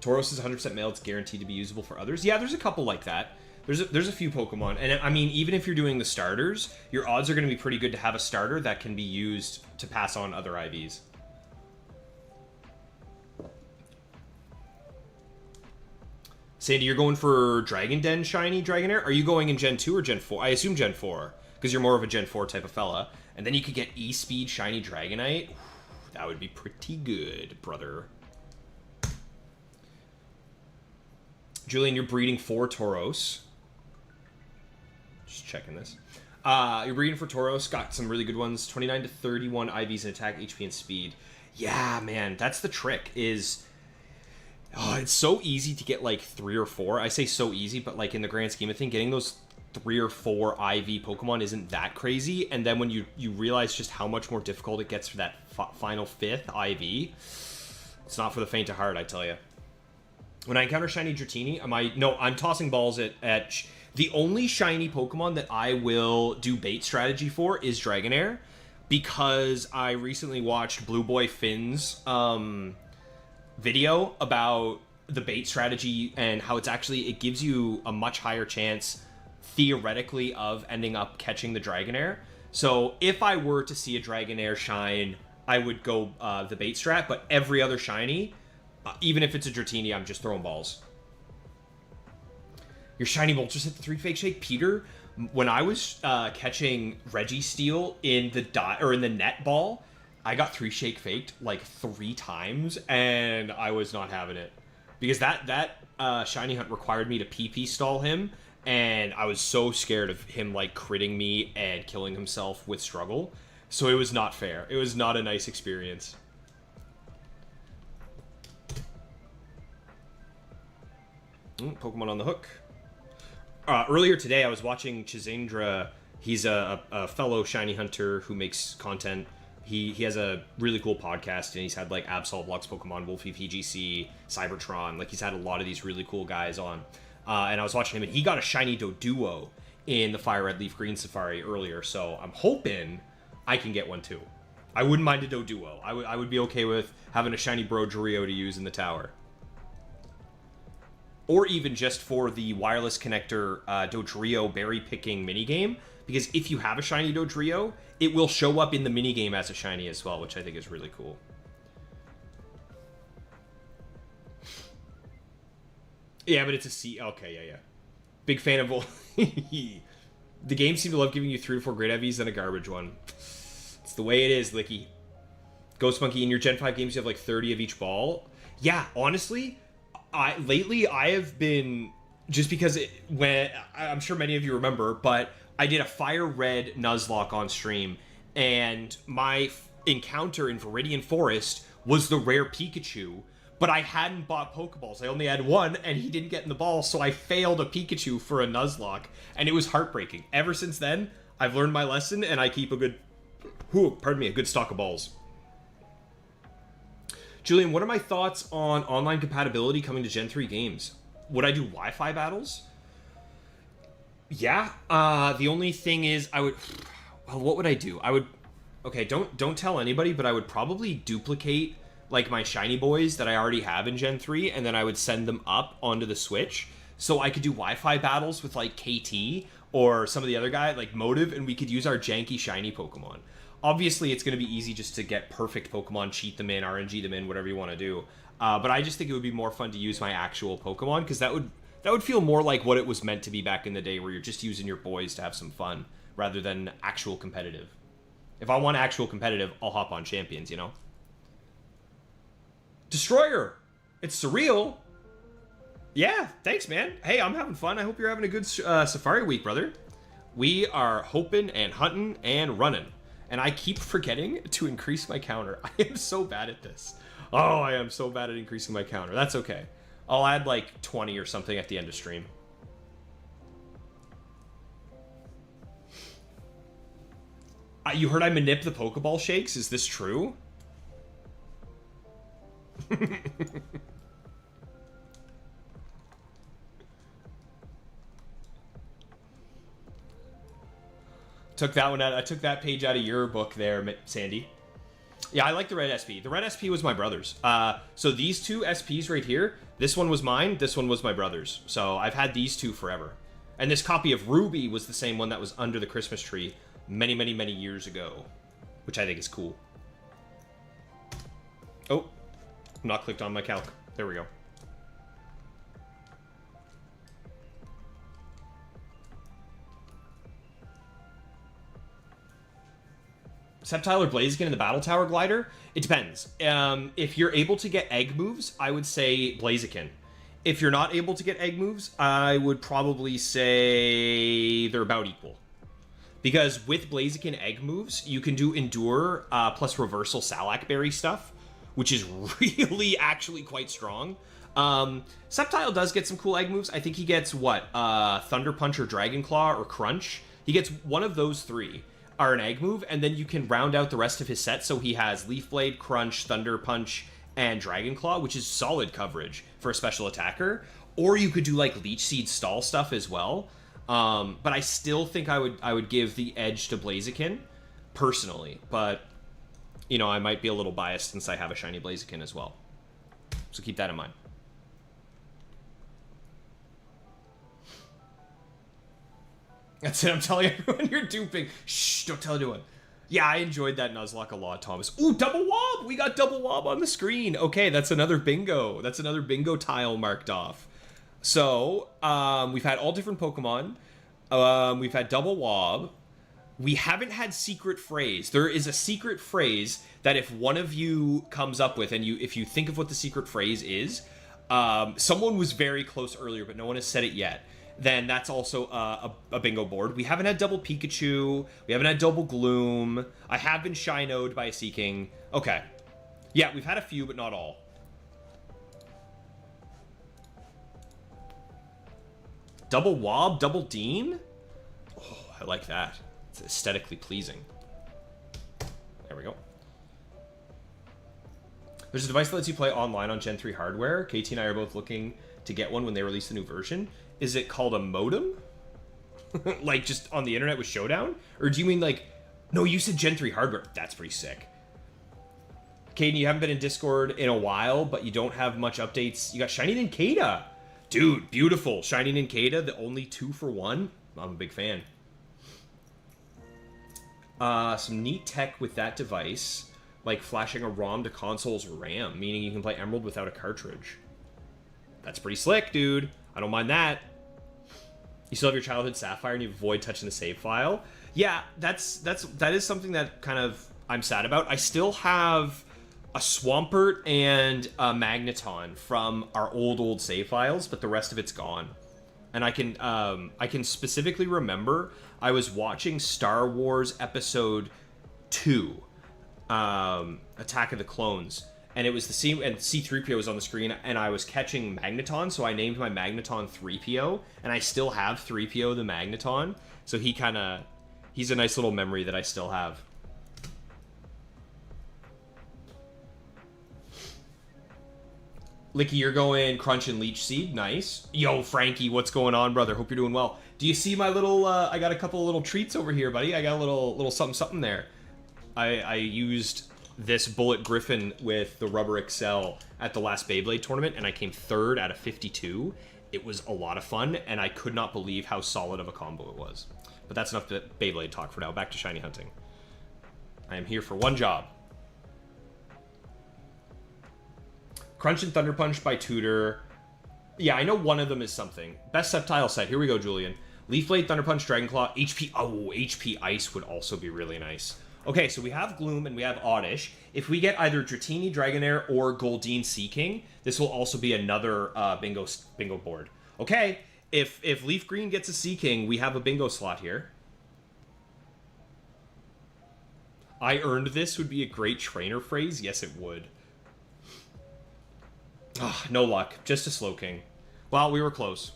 Tauros is 100% male, it's guaranteed to be usable for others. Yeah, there's a couple like that. There's a few Pokemon, and I mean, even if you're doing the starters, your odds are going to be pretty good to have a starter that can be used to pass on other IVs. Sandy, you're going for Dragon Den Shiny Dragonair? Are you going in Gen 2 or Gen 4? I assume Gen 4, because you're more of a Gen 4 type of fella. And then you could get E-Speed Shiny Dragonite. That would be pretty good, brother. Julian, you're breeding for Tauros. Just checking this. You're breeding for Tauros. Got some really good ones. 29 to 31 IVs in attack, HP, and speed. Yeah, man. That's the trick is... Oh, it's so easy to get like 3 or 4. I say so easy, but like in the grand scheme of things, getting those 3 or 4 IV Pokemon isn't that crazy. And then when you realize just how much more difficult it gets for that final 5th IV, it's not for the faint of heart, I tell you. When I encounter shiny Dratini, I'm tossing balls at the only shiny Pokemon that I will do bait strategy for is Dragonair, because I recently watched Blue Boy Finn's video about the bait strategy and how it gives you a much higher chance theoretically of ending up catching the Dragonair. So if I were to see a Dragonair shine, I would go the bait strat, but every other shiny, even if it's a Dratini, I'm just throwing balls. Your shiny Moltres hit the 3 fake shake, Peter. When I was catching Registeel in the net ball, I got 3 shake faked like 3 times, and I was not having it because that shiny hunt required me to PP stall him, and I was so scared of him like critting me and killing himself with struggle. So it was not fair. It was not a nice experience. Pokemon on the hook. Earlier today, I was watching Chizandra. He's a fellow shiny hunter who makes content. He has a really cool podcast, and he's had like Absol, Lux Pokemon, Wolfie, PGC, Cybertron. Like he's had a lot of these really cool guys on. And I was watching him, and he got a shiny Doduo in the Fire Red Leaf Green Safari earlier. So I'm hoping I can get one too. I wouldn't mind a Doduo. I would be okay with having a shiny Brodrio to use in the tower. Or even just for the wireless connector Dodrio berry picking minigame. Because if you have a shiny Dodrio, it will show up in the minigame as a shiny as well, which I think is really cool. Yeah, but it's a C. Okay, yeah. Big fan of... The games seem to love giving you 3 to 4 great IVs than a garbage one. It's the way it is, Licky. Ghost Monkey, in your Gen 5 games, you have like 30 of each ball. Yeah, honestly... Lately, I have been, just because I'm sure many of you remember, but I did a Fire Red Nuzlocke on stream, and my encounter in Viridian Forest was the rare Pikachu, but I hadn't bought Pokeballs. I only had 1, and he didn't get in the ball, so I failed a Pikachu for a Nuzlocke, and it was heartbreaking. Ever since then, I've learned my lesson, and I keep a good stock of balls. Julian, what are my thoughts on online compatibility coming to Gen 3 games? Would I do Wi-Fi battles? Yeah. The only thing is what would I do? Okay, don't tell anybody, but I would probably duplicate like my shiny boys that I already have in Gen 3, and then I would send them up onto the Switch so I could do Wi-Fi battles with like KT or some of the other guy like Motive, and we could use our janky shiny Pokemon. Obviously, it's going to be easy just to get perfect Pokemon, cheat them in, RNG them in, whatever you want to do. But I just think it would be more fun to use my actual Pokemon, because that would feel more like what it was meant to be back in the day, where you're just using your boys to have some fun rather than actual competitive. If I want actual competitive, I'll hop on Champions, you know? Destroyer! It's surreal! Yeah, thanks, man. Hey, I'm having fun. I hope you're having a good Safari week, brother. We are hoping and hunting and running. And I keep forgetting to increase my counter. I am so bad at this. Oh, I am so bad at increasing my counter. That's okay. I'll add like 20 or something at the end of stream. You heard I manip the Pokeball shakes? Is this true? Took that one out. I took that page out of your book there, Sandy. Yeah, I like the red SP. The red SP was my brother's. So these two SPs right here, this one was mine, this one was my brother's. So I've had these two forever. And this copy of Ruby was the same one that was under the Christmas tree many, many, many years ago, which I think is cool. Oh, not clicked on my calc. There we go. Sceptile or Blaziken in the Battle Tower Glider? It depends. If you're able to get egg moves, I would say Blaziken. If you're not able to get egg moves, I would probably say they're about equal. Because with Blaziken egg moves, you can do Endure plus Reversal Salac Berry stuff, which is really actually quite strong. Sceptile does get some cool egg moves. I think he gets, what, Thunder Punch or Dragon Claw or Crunch? He gets one of those three are an egg move, and then you can round out the rest of his set, so he has Leaf Blade, Crunch, Thunder Punch, and Dragon Claw, which is solid coverage for a special attacker. Or you could do like Leech Seed stall stuff as well. But I still think I would give the edge to Blaziken personally, but you know, I might be a little biased since I have a shiny Blaziken as well. So keep that in mind. That's it, I'm telling everyone you're duping. Shh, don't tell anyone. Yeah, I enjoyed that Nuzlocke a lot, Thomas. Ooh, double wob! We got double wob on the screen. Okay, that's another bingo. That's another bingo tile marked off. So, we've had all different Pokemon. We've had double wob. We haven't had secret phrase. There is a secret phrase that if one of you comes up with, and if you think of what the secret phrase is, someone was very close earlier, but no one has said it yet, then that's also a bingo board. We haven't had double Pikachu. We haven't had double Gloom. I have been Shinoed by a Seeking. Okay. Yeah, we've had a few, but not all. Double Wob, double Dean? Oh, I like that. It's aesthetically pleasing. There we go. There's a device that lets you play online on Gen 3 hardware. KT and I are both looking to get one when they release the new version. Is it called a modem? Like just on the internet with Showdown? Or do you mean like... No, you said Gen 3 hardware. That's pretty sick. Caden, you haven't been in Discord in a while, but you don't have much updates. You got Shiny Nincada. Dude, beautiful. Shiny Nincada, the only 2-for-1. I'm a big fan. Some neat tech with that device, like flashing a ROM to console's RAM, meaning you can play Emerald without a cartridge. That's pretty slick, dude. I don't mind that. You still have your childhood Sapphire and you avoid touching the save file. Yeah, that is something that kind of I'm sad about. I still have a Swampert and a Magneton from our old save files, but the rest of it's gone. And I can specifically remember I was watching Star Wars Episode 2, Attack of the Clones, and it was the scene, and C-3PO was on the screen, and I was catching Magneton, so I named my Magneton 3PO, and I still have 3PO the Magneton, so he's a nice little memory that I still have. Licky, you're going Crunch and Leech Seed. Nice. Yo, Frankie, what's going on, brother? Hope you're doing well. Do you see my little, I got a couple of little treats over here, buddy. I got a little something there. I used this Bullet Griffin with the Rubber Excel at the last Beyblade tournament, and I came 3rd out of 52. It was a lot of fun, and I could not believe how solid of a combo it was. But that's enough Beyblade talk for now. Back to shiny hunting. I am here for one job. Crunch and Thunder Punch by Tudor. Yeah, I know one of them is something. Best Sceptile set. Here we go, Julian. Leaf Blade, Thunder Punch, Dragon Claw, HP. Oh, HP Ice would also be really nice. Okay, so we have Gloom and we have Oddish. If we get either Dratini, Dragonair, or Goldeen Sea King, this will also be another bingo board. Okay, if Leaf Green gets a Sea King, we have a bingo slot here. I earned this would be a great trainer phrase. Yes, it would. Oh, no luck. Just a Slowking. Well, we were close.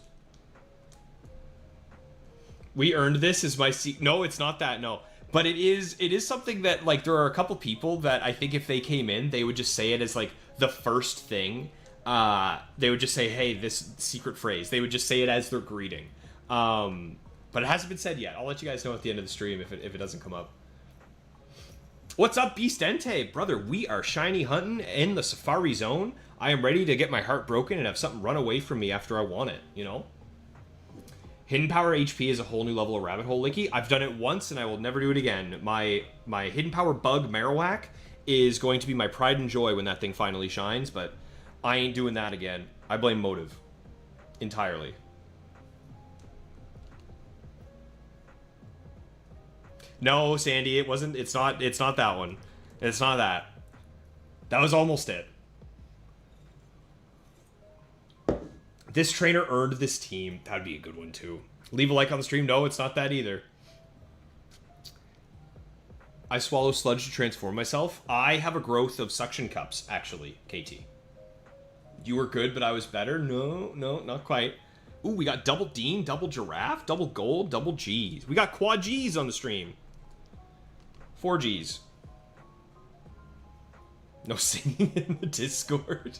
We earned this as my Sea... No, it's not that, no. But it is something that, like, there are a couple people that I think if they came in, they would just say it as, like, the first thing. They would just say, hey, this secret phrase. They would just say it as their greeting. But it hasn't been said yet. I'll let you guys know at the end of the stream if it doesn't come up. What's up, Beast Entei? Brother, we are shiny hunting in the Safari Zone. I am ready to get my heart broken and have something run away from me after I want it, you know? Hidden Power HP is a whole new level of rabbit hole, Licky. I've done it once and I will never do it again. My Hidden Power Bug Marowak is going to be my pride and joy when that thing finally shines, but I ain't doing that again. I blame Motive. Entirely. No, Sandy, it wasn't. It's not that one. It's not that. That was almost it. This trainer earned this team. That'd be a good one, too. Leave a like on the stream. No, it's not that either. I swallow sludge to transform myself. I have a growth of suction cups, actually, KT. You were good, but I was better? No, not quite. Ooh, we got double Dean, double Giraffe, double Gold, double G's. We got quad G's on the stream. 4 G's. No singing in the Discord.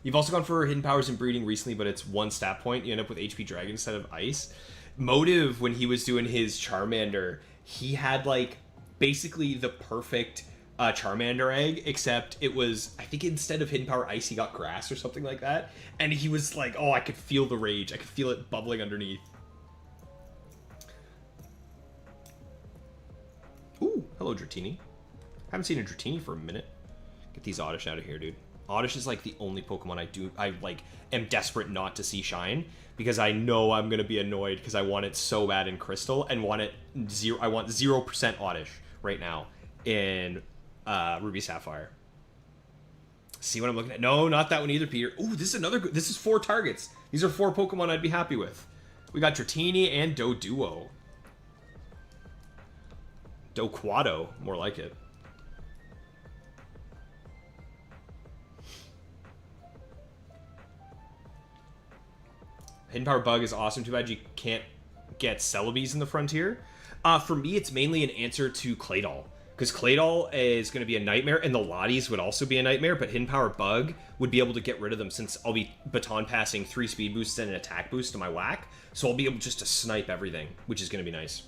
You've also gone for Hidden Powers and Breeding recently, but it's 1 stat point. You end up with HP Dragon instead of Ice. Motive, when he was doing his Charmander, he had, like, basically the perfect Charmander egg, except it was, I think instead of Hidden Power Ice, he got Grass or something like that. And he was like, oh, I could feel the rage. I could feel it bubbling underneath. Ooh, hello, Dratini. Haven't seen a Dratini for a minute. Get these Oddish out of here, dude. Oddish is like the only Pokemon I like am desperate not to see shine, because I know I'm gonna be annoyed because I want it so bad in Crystal and want it I want 0% Oddish right now in Ruby Sapphire. See what I'm looking at? No, not that one either, Peter. Ooh, this is another good. This is 4 targets. These are 4 Pokemon I'd be happy with. We got Dratini and Doduo. Doquado, more like it. Hidden Power Bug is awesome. Too bad you can't get Celebies in the Frontier. For me, it's mainly an answer to Claydol. Because Claydol is going to be a nightmare, and the Lotties would also be a nightmare, but Hidden Power Bug would be able to get rid of them since I'll be baton passing 3 speed boosts and an attack boost to my whack. So I'll be able just to snipe everything, which is going to be nice.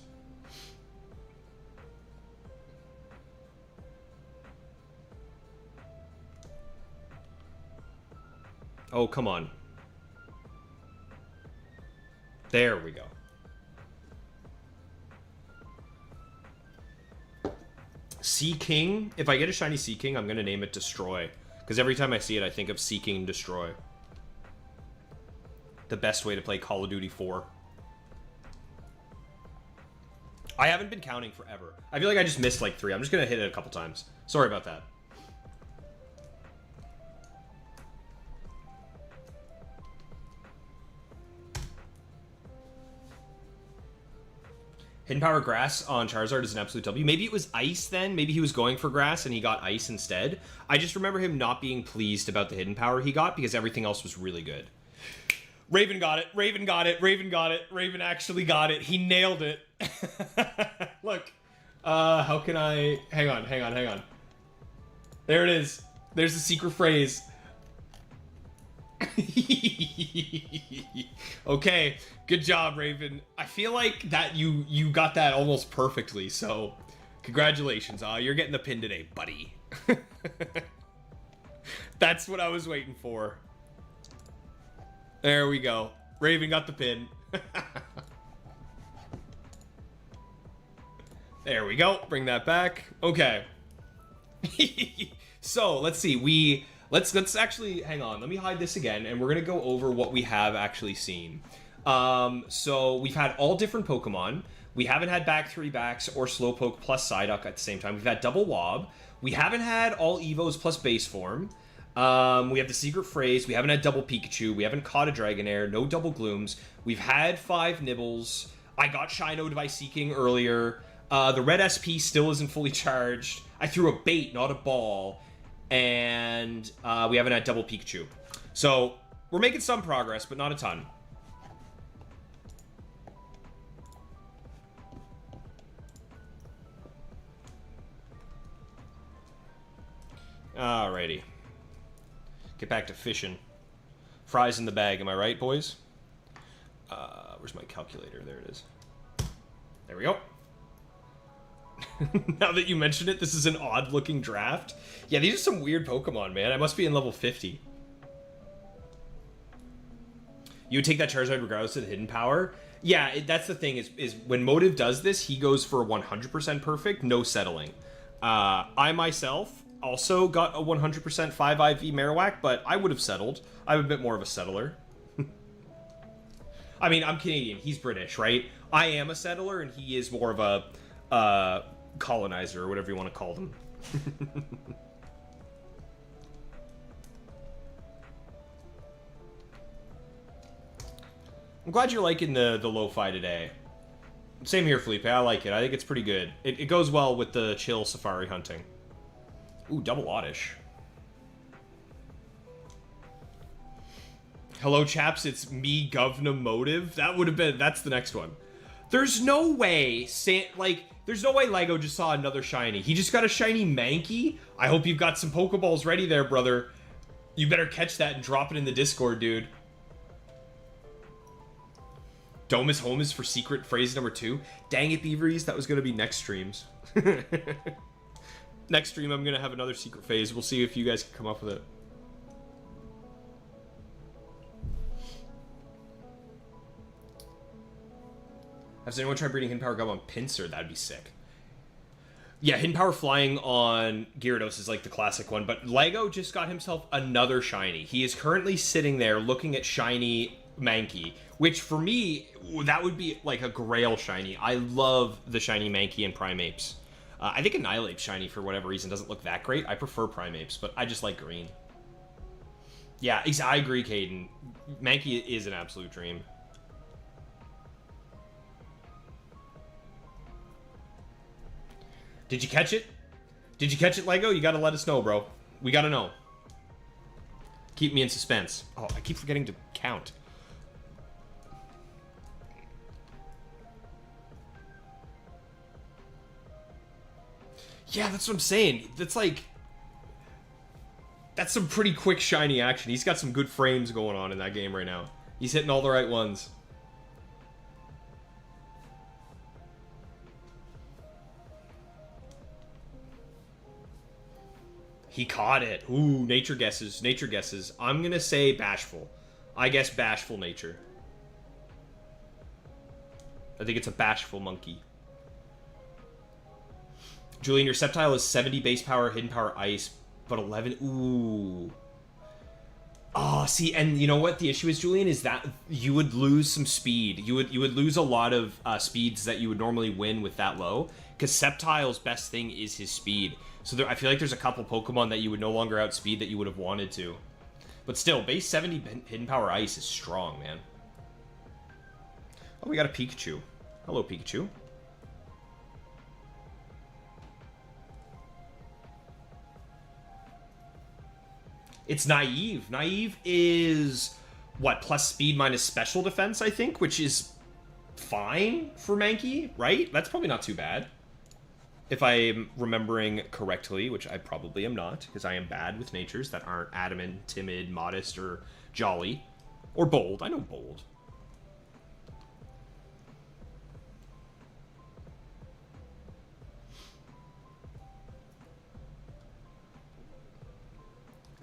Oh, come on. There we go. Sea King. If I get a shiny Sea King, I'm going to name it Destroy. Because every time I see it, I think of Seeking Destroy. The best way to play Call of Duty 4. I haven't been counting forever. I feel like I just missed like 3. I'm just going to hit it a couple times. Sorry about that. Hidden Power Grass on Charizard is an absolute W. Maybe it was Ice then. Maybe he was going for Grass and he got Ice instead. I just remember him not being pleased about the Hidden Power he got because everything else was really good. Raven got it. Raven got it. Raven got it. Raven actually got it. He nailed it. Look. How can I... Hang on. There it is. There's the secret phrase. Okay, good job, Raven. I feel like that you got that almost perfectly, so congratulations. You're getting the pin today, buddy. That's what I was waiting for. There we go. Raven got the pin. There we go. Bring that back. Okay. So let's see. Let's actually hang on. Let me hide this again, and we're gonna go over what we have actually seen. So we've had all different Pokemon. We haven't had back 3 backs or Slowpoke plus Psyduck at the same time. We've had double Wob. We haven't had all Evos plus base form. We have the secret phrase. We haven't had double Pikachu. We haven't caught a Dragonair. No double Glooms. We've had 5 Nibbles. I got Shinoed by Seeking earlier. The red SP still isn't fully charged. I threw a bait, not a ball. And we haven't had double Pikachu. So we're making some progress, but not a ton. Alrighty. Get back to fishing. Fries in the bag, am I right, boys? Where's my calculator? There it is. There we go. Now that you mention it, this is an odd-looking draft. Yeah, these are some weird Pokemon, man. I must be in level 50. You would take that Charizard regardless of the hidden power? Yeah, that's the thing, is when Motive does this, he goes for 100% perfect, no settling. I myself also got a 100% 5 IV Marowak, but I would have settled. I'm a bit more of a settler. I mean, I'm Canadian. He's British, right? I am a settler, and he is more of a colonizer, or whatever you want to call them. I'm glad you're liking the lo-fi today. Same here, Felipe. I like it. I think it's pretty good. It goes well with the chill safari hunting. Ooh, double Oddish. Hello, chaps. It's me, Govna Motive. That would have been... That's the next one. There's no way... There's no way Lego just saw another shiny. He just got a shiny Mankey. I hope you've got some Pokeballs ready there, brother. You better catch that and drop it in the Discord, dude. Dome is home is for secret phrase number 2. Dang it, Beaveries. That was going to be next streams. Next stream, I'm going to have another secret phase. We'll see if you guys can come up with it. Has anyone tried breeding Hidden Power Gum on Pinsir? That'd be sick. Yeah, Hidden Power Flying on Gyarados is like the classic one, but Lego just got himself another shiny. He is currently sitting there looking at shiny Mankey, which for me, that would be like a grail shiny. I love the shiny Mankey and Primapes. I think Annihilate shiny, for whatever reason, doesn't look that great. I prefer Primapes, but I just like green. Yeah, I agree, Caden. Mankey is an absolute dream. Did you catch it? Did you catch it, Lego? You gotta let us know, bro. We gotta know. Keep me in suspense. Oh, I keep forgetting to count. Yeah, that's what I'm saying. That's like... That's some pretty quick, shiny action. He's got some good frames going on in that game right now. He's hitting all the right ones. He caught it. Ooh, nature guesses. Nature guesses. I'm gonna say bashful. I guess bashful nature. I think it's a bashful monkey. Julian, your Sceptile is 70 base power, hidden power ice, but 11... Ooh. Oh, see, and you know what the issue is, Julian, is that you would lose some speed. You would lose a lot of speeds that you would normally win with that low, because Sceptile's best thing is his speed. So I feel like there's a couple Pokemon that you would no longer outspeed that you would have wanted to. But still, base 70 hidden power ice is strong, man. Oh, we got a Pikachu. Hello, Pikachu. It's Naive. Naive is, what, plus speed minus special defense, I think, which is fine for Mankey, right? That's probably not too bad. if I'm remembering correctly, which I probably am not, because I am bad with natures that aren't adamant, timid, modest, or jolly. Or bold. I know bold.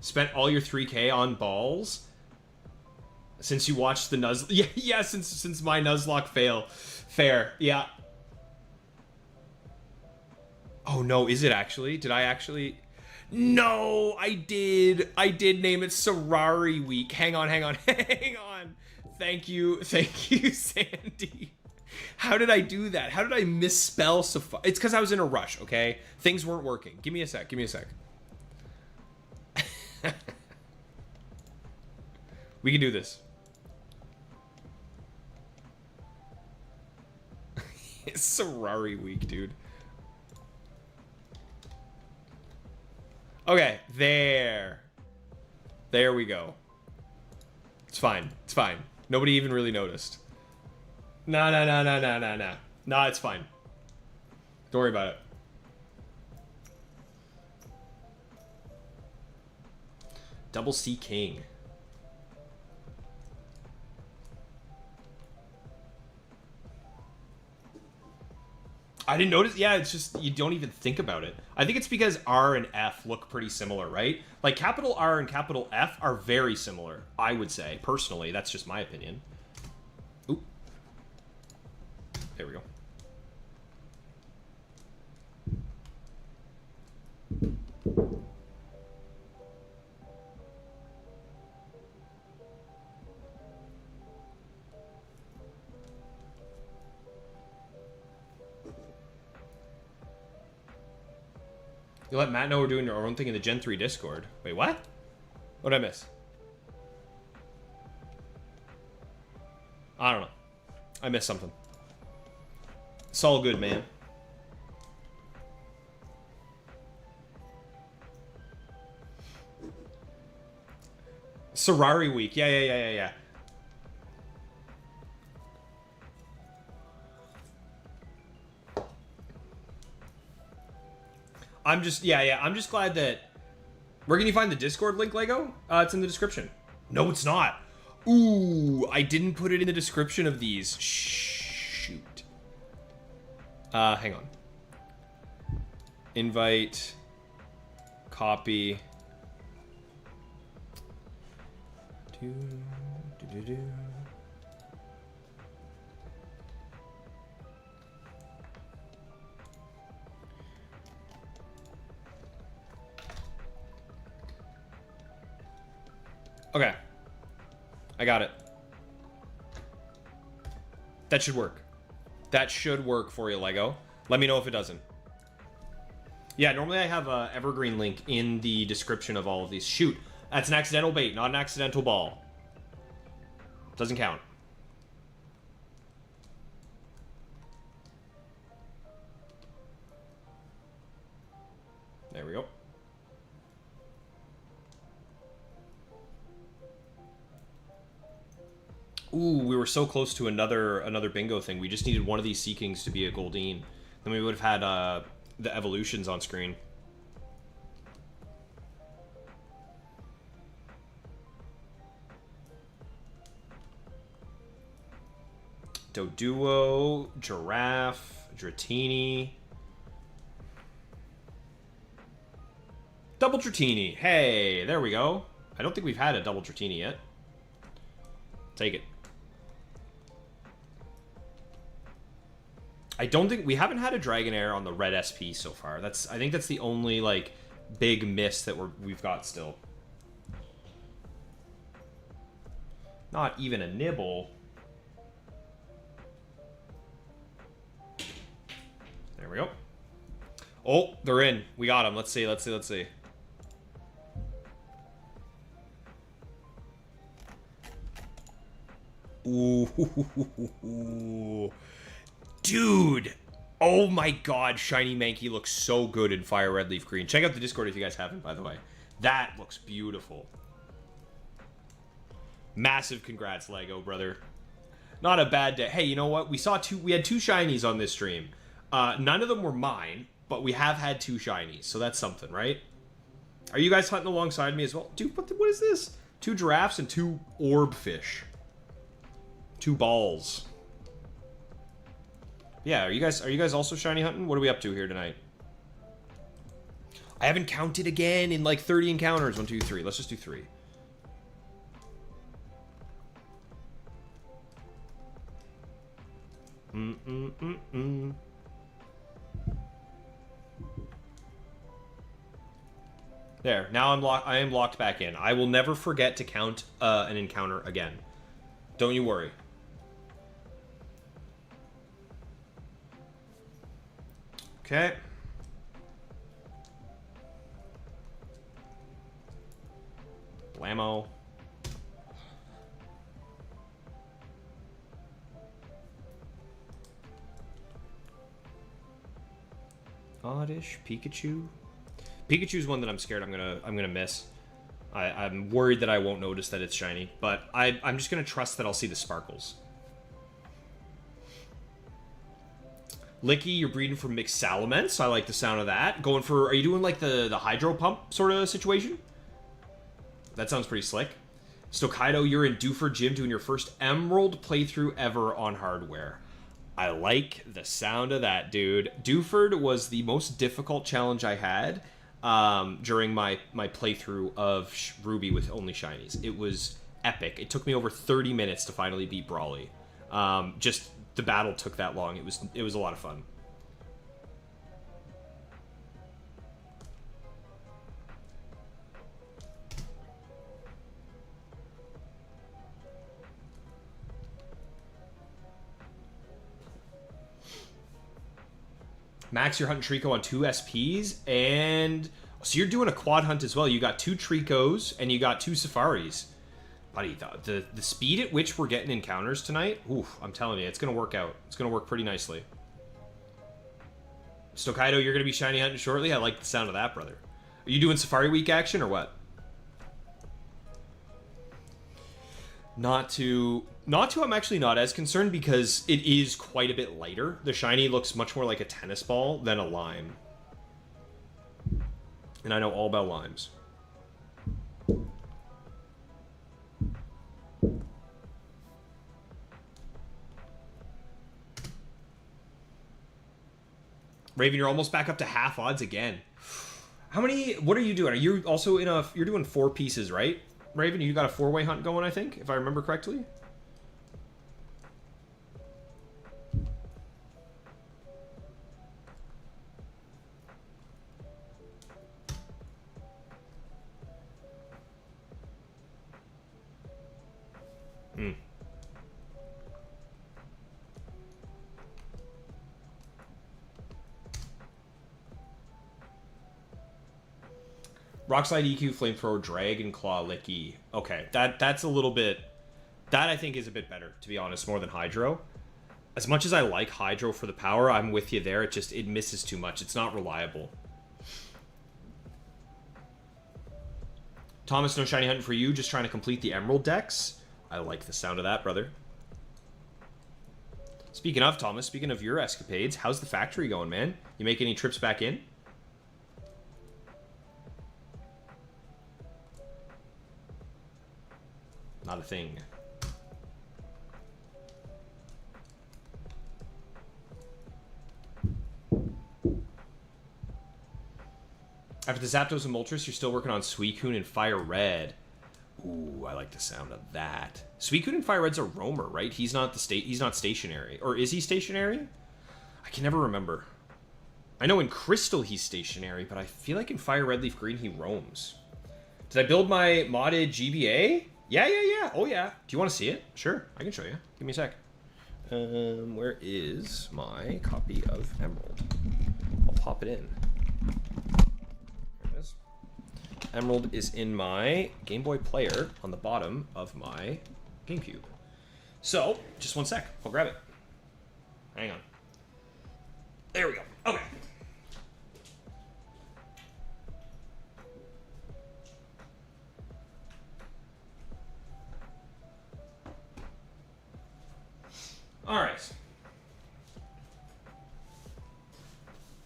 Spent all your 3K on balls? Since you watched the Nuzlocke... Yeah, since my Nuzlocke fail. Fair, yeah. Oh, no, is it actually? Did I actually... No, I did. I did name it Ferrari Week. Hang on. Hang on. Thank you, Sandy. How did I do that? How did I misspell Sapphire? It's because I was in a rush, okay? Things weren't working. Give me a sec. We can do this. It's Ferrari Week, dude. Okay, there we go. It's fine. Nobody even really noticed. No, it's fine. Don't worry about it. Double C King. I didn't notice. Yeah, it's just you don't even think about it. I think it's because R and F look pretty similar, right? Like capital R and capital F are very similar, I would say. Personally, that's just my opinion. Oop. There we go. You let Matt know we're doing our own thing in the Gen 3 Discord. Wait, what? What did I miss? I don't know. I missed something. It's all good, man. Ferrari Week. Yeah. I'm just glad that... Where can you find the Discord link, Lego? It's in the description. No, it's not. Ooh, I didn't put it in the description of these. Shoot. Hang on. Invite. Copy. Okay. I got it. That should work. That should work for you, Lego. Let me know if it doesn't. Yeah, normally I have a evergreen link in the description of all of these. Shoot. That's an accidental bait, not an accidental ball. Doesn't count. There we go. Ooh, we were so close to another bingo thing. We just needed one of these Sea Kings to be a Goldeen. Then we would have had the evolutions on screen. Doduo, Giraffe, Dratini. Double Dratini. Hey, there we go. I don't think we've had a double Dratini yet. Take it. I don't think we haven't had a Dragonair on the red SP so far. I think that's the only like big miss that we've got still. Not even a nibble. There we go. Oh, they're in. We got them. Let's see. Ooh. Dude. Oh my god, Shiny Mankey looks so good in Fire Red Leaf Green. Check out the Discord if you guys haven't, by the way. That looks beautiful. Massive congrats, Lego, brother. Not a bad day. Hey, you know what? We had two shinies on this stream. None of them were mine, but we have had 2 shinies, so that's something, right? Are you guys hunting alongside me as well? Dude, what is this? 2 giraffes and 2 orb fish. 2 balls. Yeah, are you guys also shiny hunting? What are we up to here tonight? I haven't counted again in like 30 encounters. 1, 2, 3. Let's just do 3. There. Now I am locked back in. I will never forget to count an encounter again. Don't you worry. Okay. Blammo. Oddish Pikachu. Pikachu's one that I'm scared I'm gonna miss. I'm worried that I won't notice that it's shiny, but I'm just gonna trust that I'll see the sparkles. Licky, you're breeding for mixed salamence. I like the sound of that. Are you doing like the hydro pump sort of situation? That sounds pretty slick. Stokaido, you're in Dewford Gym doing your first Emerald playthrough ever on hardware. I like the sound of that, dude. Dewford was the most difficult challenge I had during my playthrough of Ruby with only shinies. It was epic. It took me over 30 minutes to finally beat Brawly. Just the battle took that long. It was a lot of fun. Max, you're hunting Trico on 2 SPs, and so you're doing a quad hunt as well. You got 2 Tricos, and you got 2 Safaris. Buddy, the speed at which we're getting encounters tonight, oof, I'm telling you, it's going to work out. It's going to work pretty nicely. Stokaido, you're going to be shiny hunting shortly? I like the sound of that, brother. Are you doing Safari Week action, or what? Not to I'm actually not as concerned because it is quite a bit lighter. The shiny looks much more like a tennis ball than a lime. And I know all about limes. Raven, you're almost back up to half odds again. What are you doing? Are you also you're doing 4 pieces, right? Raven, you got a 4-way hunt going, I think, if I remember correctly. Rockslide EQ, Flamethrower, Dragon Claw, Licky. Okay, that's a little bit... That, I think, is a bit better, to be honest, more than Hydro. As much as I like Hydro for the power, I'm with you there. It misses too much. It's not reliable. Thomas, no shiny hunting for you. Just trying to complete the Emerald decks. I like the sound of that, brother. Speaking of, Thomas, speaking of your escapades, how's the factory going, man? You make any trips back in? Not a thing. After the Zapdos and Moltres, you're still working on Suicune and Fire Red. Ooh, I like the sound of that. Suicune and Fire Red's a roamer, right? He's not stationary. Or is he stationary? I can never remember. I know in Crystal he's stationary, but I feel like in Fire Red Leaf Green he roams. Did I build my modded GBA? Yeah. Oh, yeah. Do you want to see it? Sure, I can show you. Give me a sec. Where is my copy of Emerald? I'll pop it in. There it is. Emerald is in my Game Boy player on the bottom of my GameCube. So, just one sec. I'll grab it. Hang on. There we go. Okay. All right.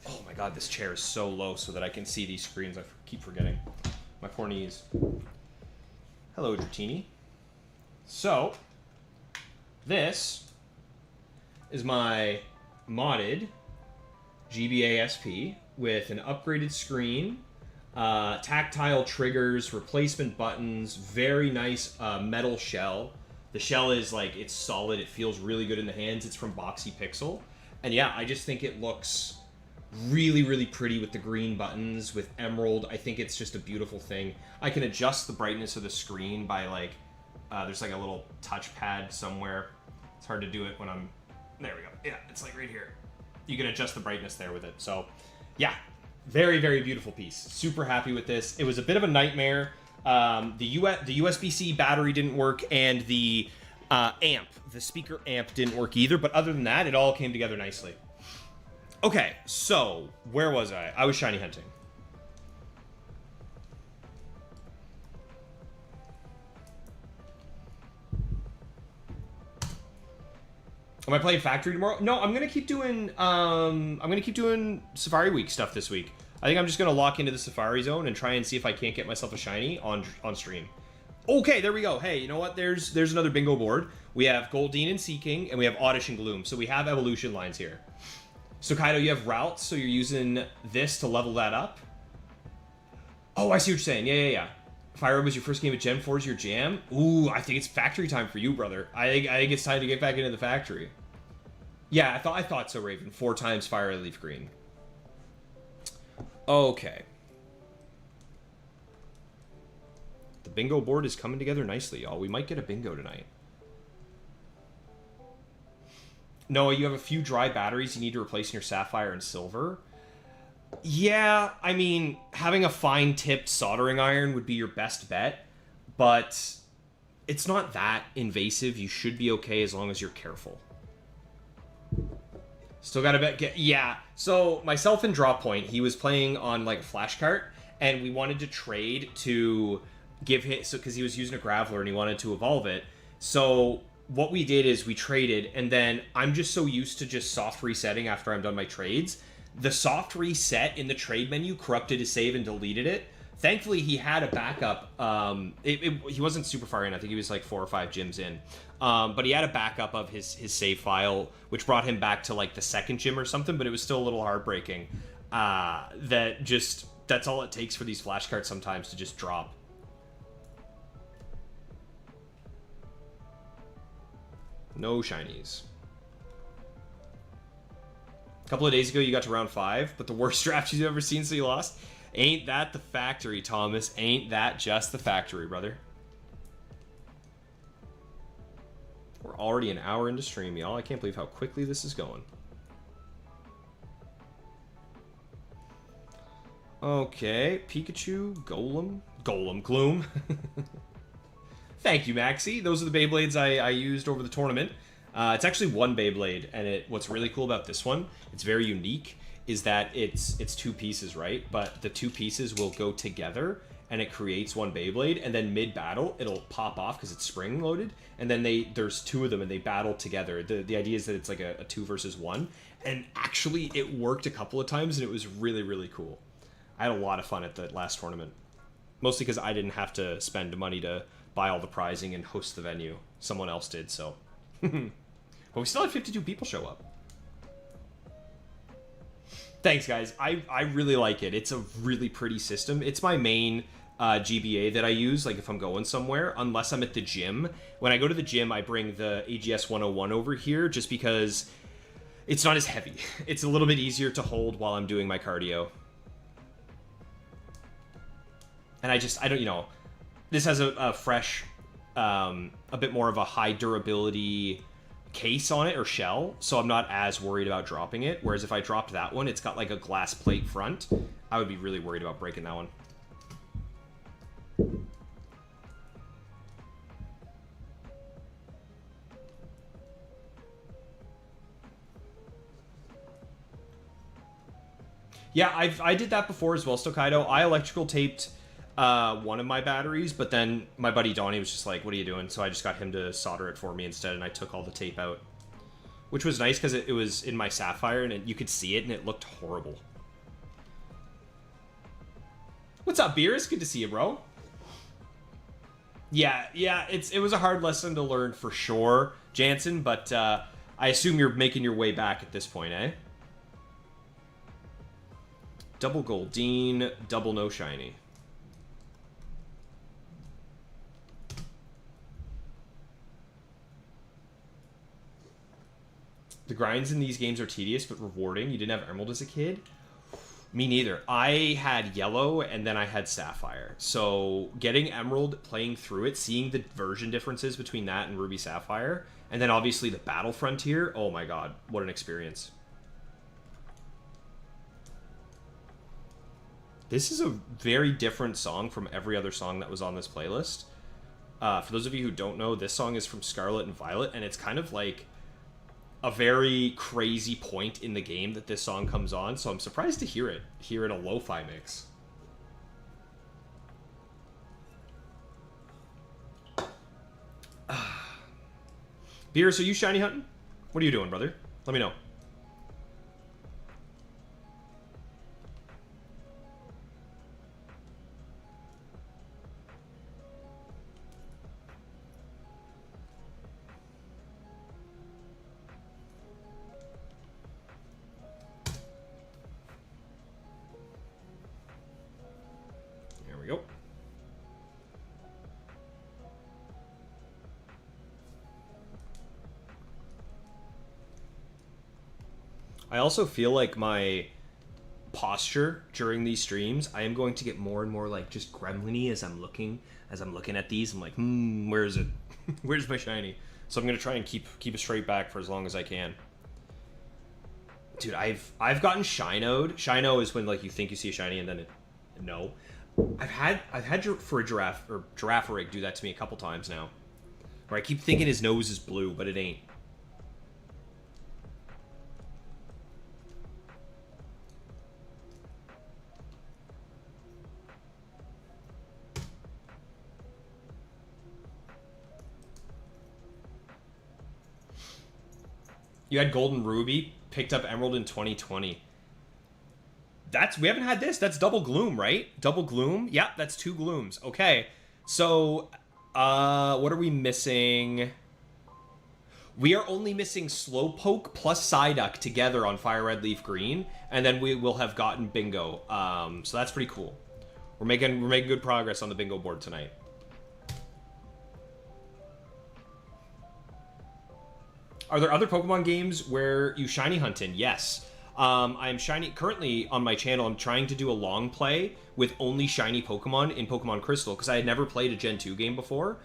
Oh my god, this chair is so low so that I can see these screens. I keep forgetting. My poor knees. Hello, Dratini. So, this is my modded GBA SP with an upgraded screen, tactile triggers, replacement buttons, very nice metal shell. The shell is like, it's solid, it feels really good in the hands. It's from Boxy Pixel. And yeah, I just think it looks really, really pretty with the green buttons, with emerald. I think it's just a beautiful thing. I can adjust the brightness of the screen by like, there's like a little touchpad somewhere. It's hard to do it when I'm, there we go. Yeah, it's like right here. You can adjust the brightness there with it. So yeah, very, very beautiful piece. Super happy with this. It was a bit of a nightmare. The USB-C battery didn't work, and the the speaker amp didn't work either. But other than that, it all came together nicely. Okay, so where was I? I was shiny hunting. Am I playing Factory tomorrow? No, I'm gonna keep doing Safari Week stuff this week. I think I'm just gonna lock into the Safari Zone and try and see if I can't get myself a shiny on stream. Okay, there we go. Hey, you know what? There's another bingo board. We have Goldeen and Seeking, and we have Oddish and Gloom. So we have evolution lines here. So Kaido, you have routes, so you're using this to level that up. Oh, I see what you're saying. Yeah. Fire Red was your first game at Gen 4 is your jam? Ooh, I think it's factory time for you, brother. I think it's time to get back into the factory. Yeah, I thought so, Raven. 4 times Fire Red Leaf Green. Okay. The bingo board is coming together nicely, y'all. We might get a bingo tonight. Noah, you have a few dry batteries you need to replace in your Sapphire and Silver. Yeah, I mean, having a fine-tipped soldering iron would be your best bet, but it's not that invasive. You should be okay as long as you're careful. Still got to yeah. So myself and Drawpoint, he was playing on like a flash cart, and we wanted to trade to give him, so because he was using a Graveler and he wanted to evolve it. So what we did is we traded, and then I'm just so used to just soft resetting after I'm done my trades. The soft reset in the trade menu corrupted his save and deleted it. Thankfully, he had a backup. He wasn't super far in. I think he was like 4 or 5 gyms in. But he had a backup of his save file, which brought him back to like the 2nd gym or something, but it was still a little heartbreaking. That's all it takes for these flashcards sometimes to just drop. No shinies. A couple of days ago, you got to round 5, but the worst draft you've ever seen, so you lost. Ain't that the factory, Thomas? Ain't that just the factory, brother? We're already an hour into stream, y'all. I can't believe how quickly this is going. Okay, Pikachu, Golem, Gloom. Thank you, Maxi. Those are the Beyblades I used over the tournament. It's actually one Beyblade, and what's really cool about this one, it's very unique, is that it's 2 pieces, right? But the 2 pieces will go together, and it creates one Beyblade, and then mid-battle, it'll pop off because it's spring-loaded, and then there's 2 of them, and they battle together. The idea is that it's like a 2 versus 1, and actually it worked a couple of times, and it was really, really cool. I had a lot of fun at the last tournament, mostly because I didn't have to spend money to buy all the prizing and host the venue. Someone else did, so... But we still had 52 people show up. Thanks, guys. I really like it. It's a really pretty system. It's my main GBA that I use, like if I'm going somewhere, unless I'm at the gym. When I go to the gym, I bring the AGS 101 over here just because it's not as heavy. It's a little bit easier to hold while I'm doing my cardio. And I don't, you know, this has a fresh, a bit more of a high durability case on it, or shell, so I'm not as worried about dropping it. Whereas if I dropped that one, it's got like a glass plate front, I would be really worried about breaking that one. Yeah, I did that before as well, Stokaido. I electrical taped one of my batteries, but then my buddy Donnie was just like, what are you doing? So I just got him to solder it for me instead, and I took all the tape out. Which was nice, because it was in my Sapphire, and you could see it, and it looked horrible. What's up, Beerus? Good to see you, bro. Yeah, it was a hard lesson to learn for sure, Jansen, but I assume you're making your way back at this point, eh? Double Goldeen, double no shiny. The grinds in these games are tedious but rewarding. You didn't have Emerald as a kid? Me neither. I had Yellow and then I had Sapphire. So getting Emerald, playing through it, seeing the version differences between that and Ruby Sapphire, and then obviously the Battle Frontier, oh my god, what an experience. This is a very different song from every other song that was on this playlist. For those of you who don't know, this song is from Scarlet and Violet, and it's kind of like a very crazy point in the game that this song comes on, so I'm surprised to hear it here in a lo-fi mix. Beerus, are you shiny hunting? What are you doing, brother? Let me know. Go. I also feel like my posture during these streams, I am going to get more and more like just gremlin-y as I'm looking at these. I'm like, where is it? Where's my shiny? So I'm gonna try and keep a straight back for as long as I can. Dude, I've gotten Shinoed. Shino is when like you think you see a shiny and then no. I've had for a Girafarig do that to me a couple times now. Where I keep thinking his nose is blue, but it ain't. You had Golden Ruby, picked up Emerald in 2020. We haven't had this. That's double Gloom, right? Double Gloom? Yeah, that's 2 Glooms. Okay. So, what are we missing? We are only missing Slowpoke plus Psyduck together on Fire Red Leaf Green, and then we will have gotten Bingo. So that's pretty cool. We're making good progress on the Bingo board tonight. Are there other Pokemon games where you shiny hunt in? Yes. I'm shiny currently on my channel. I'm trying to do a long play with only shiny Pokemon in Pokemon Crystal because I had never played a Gen 2 game before.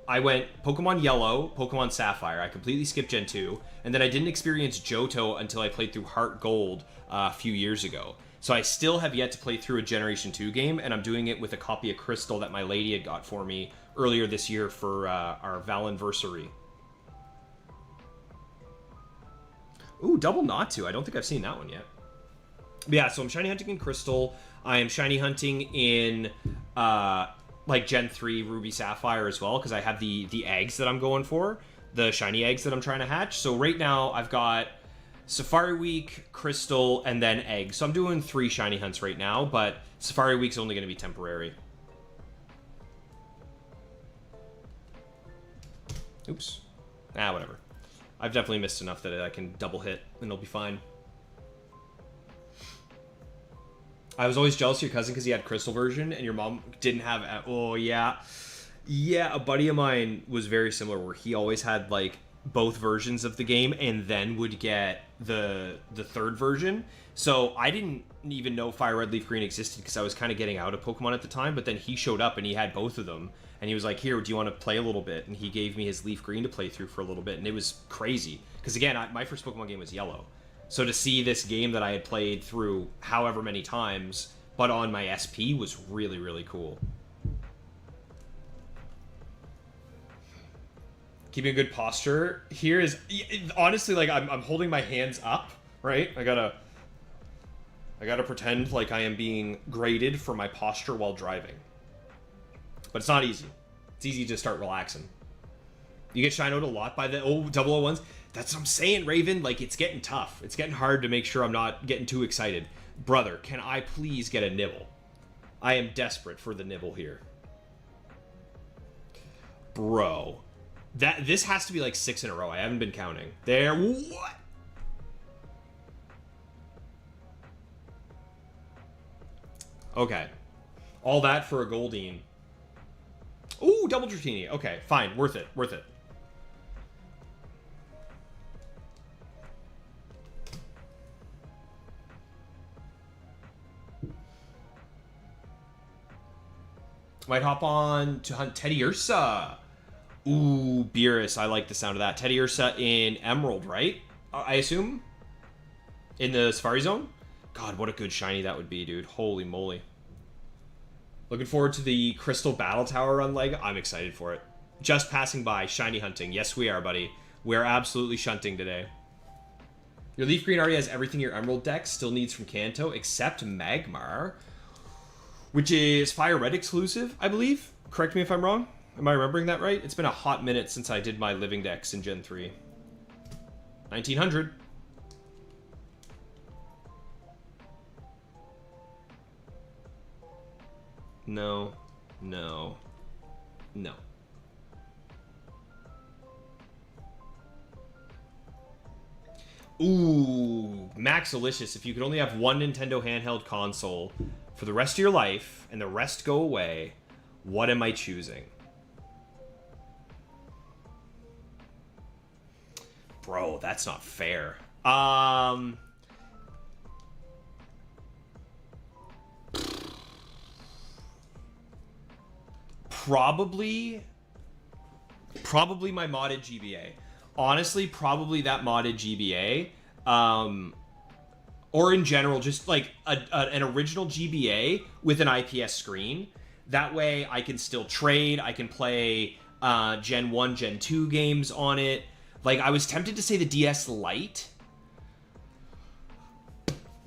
I went Pokemon Yellow, Pokemon Sapphire. I completely skipped Gen 2, and then I didn't experience Johto until I played through Heart Gold a few years ago. So I still have yet to play through a Generation 2 game, and I'm doing it with a copy of Crystal that my lady had got for me earlier this year for our Valanversary. Ooh, Double Natu. I don't think I've seen that one yet. But yeah, so I'm shiny hunting in Crystal. I am shiny hunting in like Gen 3 Ruby Sapphire as well, because I have the eggs that I'm going for, the shiny eggs that I'm trying to hatch. So right now I've got Safari Week, Crystal, and then eggs. So I'm doing 3 shiny hunts right now, but Safari Week's only going to be temporary. Oops. Whatever. I've definitely missed enough that I can double hit, and it'll be fine. I was always jealous of your cousin because he had Crystal version, and your mom didn't have... Oh, yeah. Yeah, a buddy of mine was very similar, where he always had, like, both versions of the game, and then would get the third version. So I didn't even know Fire Red Leaf Green existed because I was kind of getting out of Pokemon at the time, but then he showed up, and he had both of them. And he was like, here, do you want to play a little bit? And he gave me his Leaf Green to play through for a little bit. And it was crazy. Because, again, my first Pokemon game was Yellow. So to see this game that I had played through however many times, but on my SP, was really, really cool. Keeping a good posture here is... Honestly, like, I'm holding my hands up, right? I gotta pretend like I am being graded for my posture while driving. But it's not easy. It's easy to start relaxing. You get shinoed a lot by the 001s. That's what I'm saying, Raven. Like, it's getting tough. It's getting hard to make sure I'm not getting too excited. Brother, can I please get a nibble? I am desperate for the nibble here. Bro. This has to be like 6 in a row. I haven't been counting. There. What? Okay. All that for a Goldine. Ooh, double Dratini. Okay, fine. Worth it. Worth it. Might hop on to hunt Teddy Ursa. Ooh, Beerus. I like the sound of that. Teddy Ursa in Emerald, right? I assume? In the Safari Zone? God, what a good shiny that would be, dude. Holy moly. Looking forward to the Crystal Battle Tower run leg. I'm excited for it. Just passing by. Shiny hunting. Yes, we are, buddy. We are absolutely shunting today. Your Leaf Green already has everything your Emerald deck still needs from Kanto, except Magmar, which is Fire Red exclusive, I believe. Correct me if I'm wrong. Am I remembering that right? It's been a hot minute since I did my living decks in Gen 3. 1900. No. No. No. Ooh, Maxilicious. If you could only have one Nintendo handheld console for the rest of your life and the rest go away, what am I choosing? Bro, that's not fair. Probably my modded GBA. Honestly, probably that modded GBA. Or in general, just like an original GBA with an IPS screen. That way I can still trade. I can play Gen 1, Gen 2 games on it. Like, I was tempted to say the DS Lite.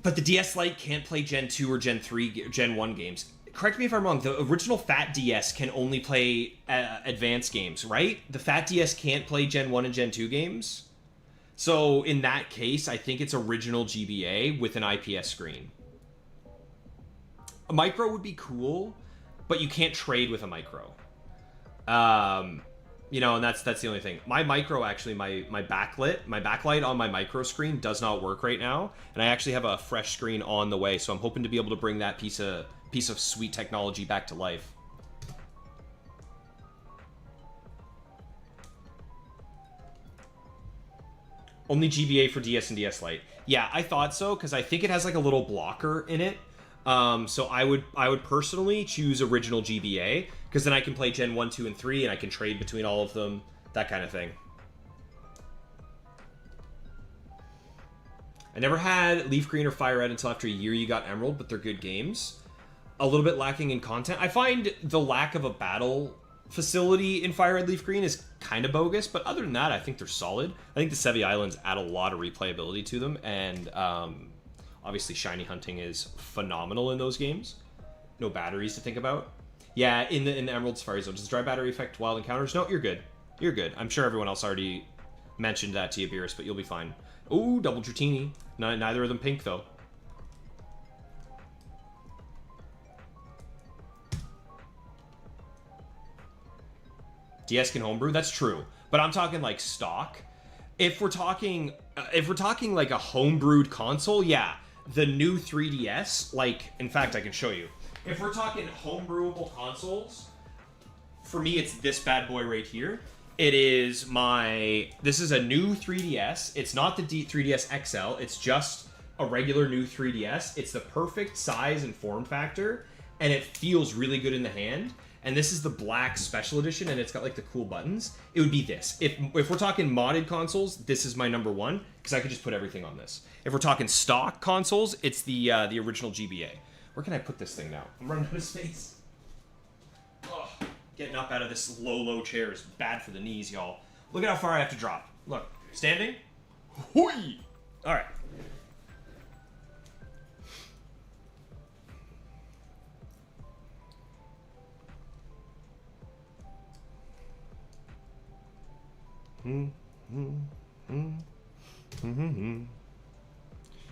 But the DS Lite can't play Gen 2 or Gen 3, Gen 1 games. Correct me if I'm wrong, the original Fat DS can only play advanced games, right? The Fat DS can't play Gen 1 and Gen 2 games. So in that case, I think it's original GBA with an IPS screen. A micro would be cool, but you can't trade with a micro. You know, and that's the only thing. My micro, actually, my backlight on my micro screen does not work right now, and I actually have a fresh screen on the way, so I'm hoping to be able to bring that piece of sweet technology back to life. Only GBA for DS and DS Lite. Yeah, I thought so, because I think it has like a little blocker in it. So I would personally choose original GBA, because then I can play Gen 1, 2, and 3, and I can trade between all of them, that kind of thing. I never had Leaf Green or Fire Red until after a year you got Emerald, but they're good games. A little bit lacking in content. I find the lack of a battle facility in Fire Red Leaf Green is kind of bogus, but other than that, I think they're solid. I think the Sevi Islands add a lot of replayability to them, and obviously shiny hunting is phenomenal in those games. No batteries to think about. Yeah, in the Emerald Safari Zone, does the dry battery affect wild encounters? No, you're good. You're good. I'm sure everyone else already mentioned that to you, Beerus, but you'll be fine. Ooh, double Dratini. Neither of them pink, though. DS can homebrew, that's true, but I'm talking like stock. If we're talking like a homebrewed console, yeah, the new 3DS, like, in fact, I can show you. If we're talking homebrewable consoles, for me, it's this bad boy right here. It is this is a new 3DS. It's not the 3DS XL. It's just a regular new 3DS. It's the perfect size and form factor, and it feels really good in the hand. And this is the black special edition, and it's got like the cool buttons. It would be this. If we're talking modded consoles, this is my number one, because I could just put everything on this. If we're talking stock consoles, it's the original GBA. Where can I put this thing now? I'm running out of space. Ugh, getting up out of this low chair is bad for the knees, y'all. Look at how far I have to drop. Look, standing. Hoi! All right.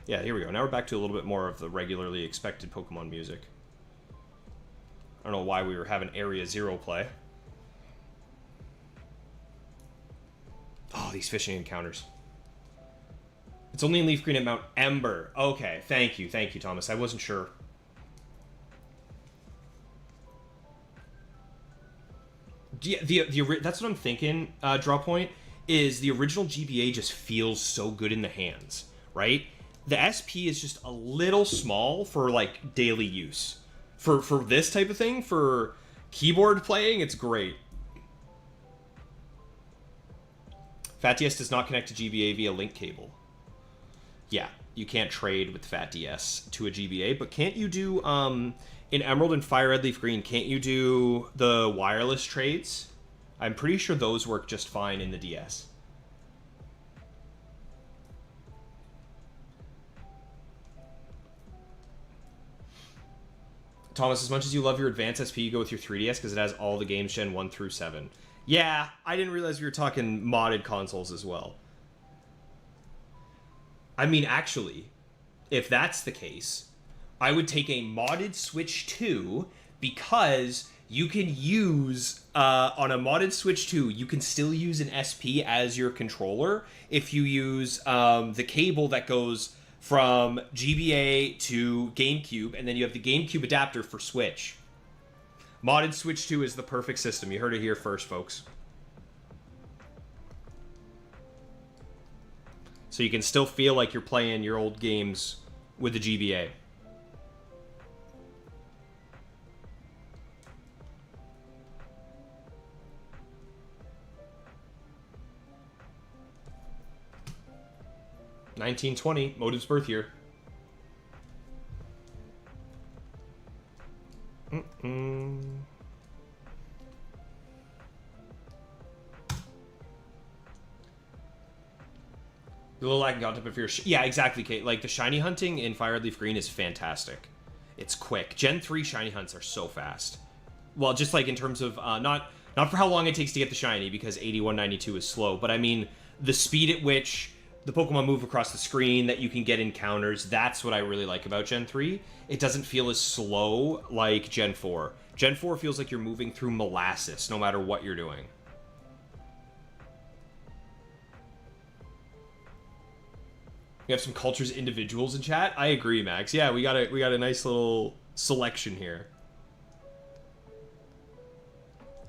Yeah, here we go. Now we're back to a little bit more of the regularly expected Pokemon music. don't know why we were having Area 0 play. Oh, these fishing encounters. It's only in Leaf Green at Mount Ember. Okay, thank you, Thomas. I wasn't sure. Yeah, that's what I'm thinking, Draw Point, is the original GBA just feels so good in the hands, right? The SP is just a little small for, like, daily use. For this type of thing, for keyboard playing, it's great. FatDS does not connect to GBA via link cable. Yeah, you can't trade with FatDS to a GBA, but can't you do, in Emerald and Fire Red Leaf Green, can't you do the wireless trades? I'm pretty sure those work just fine in the DS. Thomas, as much as you love your Advanced SP, you go with your 3DS because it has all the games Gen 1 through 7. Yeah, I didn't realize we were talking modded consoles as well. I mean, actually, if that's the case, I would take a modded Switch 2 because you can use, on a modded Switch 2, you can still use an SP as your controller if you use the cable that goes from GBA to GameCube, and then you have the GameCube adapter for Switch. Modded Switch 2 is the perfect system. You heard it here first, folks. So you can still feel like you're playing your old games with the GBA. $1920, Motive's birth year. The little lag got up if you're... Yeah, exactly, Kate. Like, the shiny hunting in Fire Red Leaf Green is fantastic. It's quick. Gen 3 shiny hunts are so fast. Well, just like in terms of... not for how long it takes to get the shiny, because 8192 is slow, but I mean the speed at which the Pokemon move across the screen, that you can get encounters, that's what I really like about Gen 3. It doesn't feel as slow like Gen 4. Gen 4 feels like you're moving through molasses, no matter what you're doing. We have some cultures individuals in chat. I agree, Max. Yeah, we got a nice little selection here.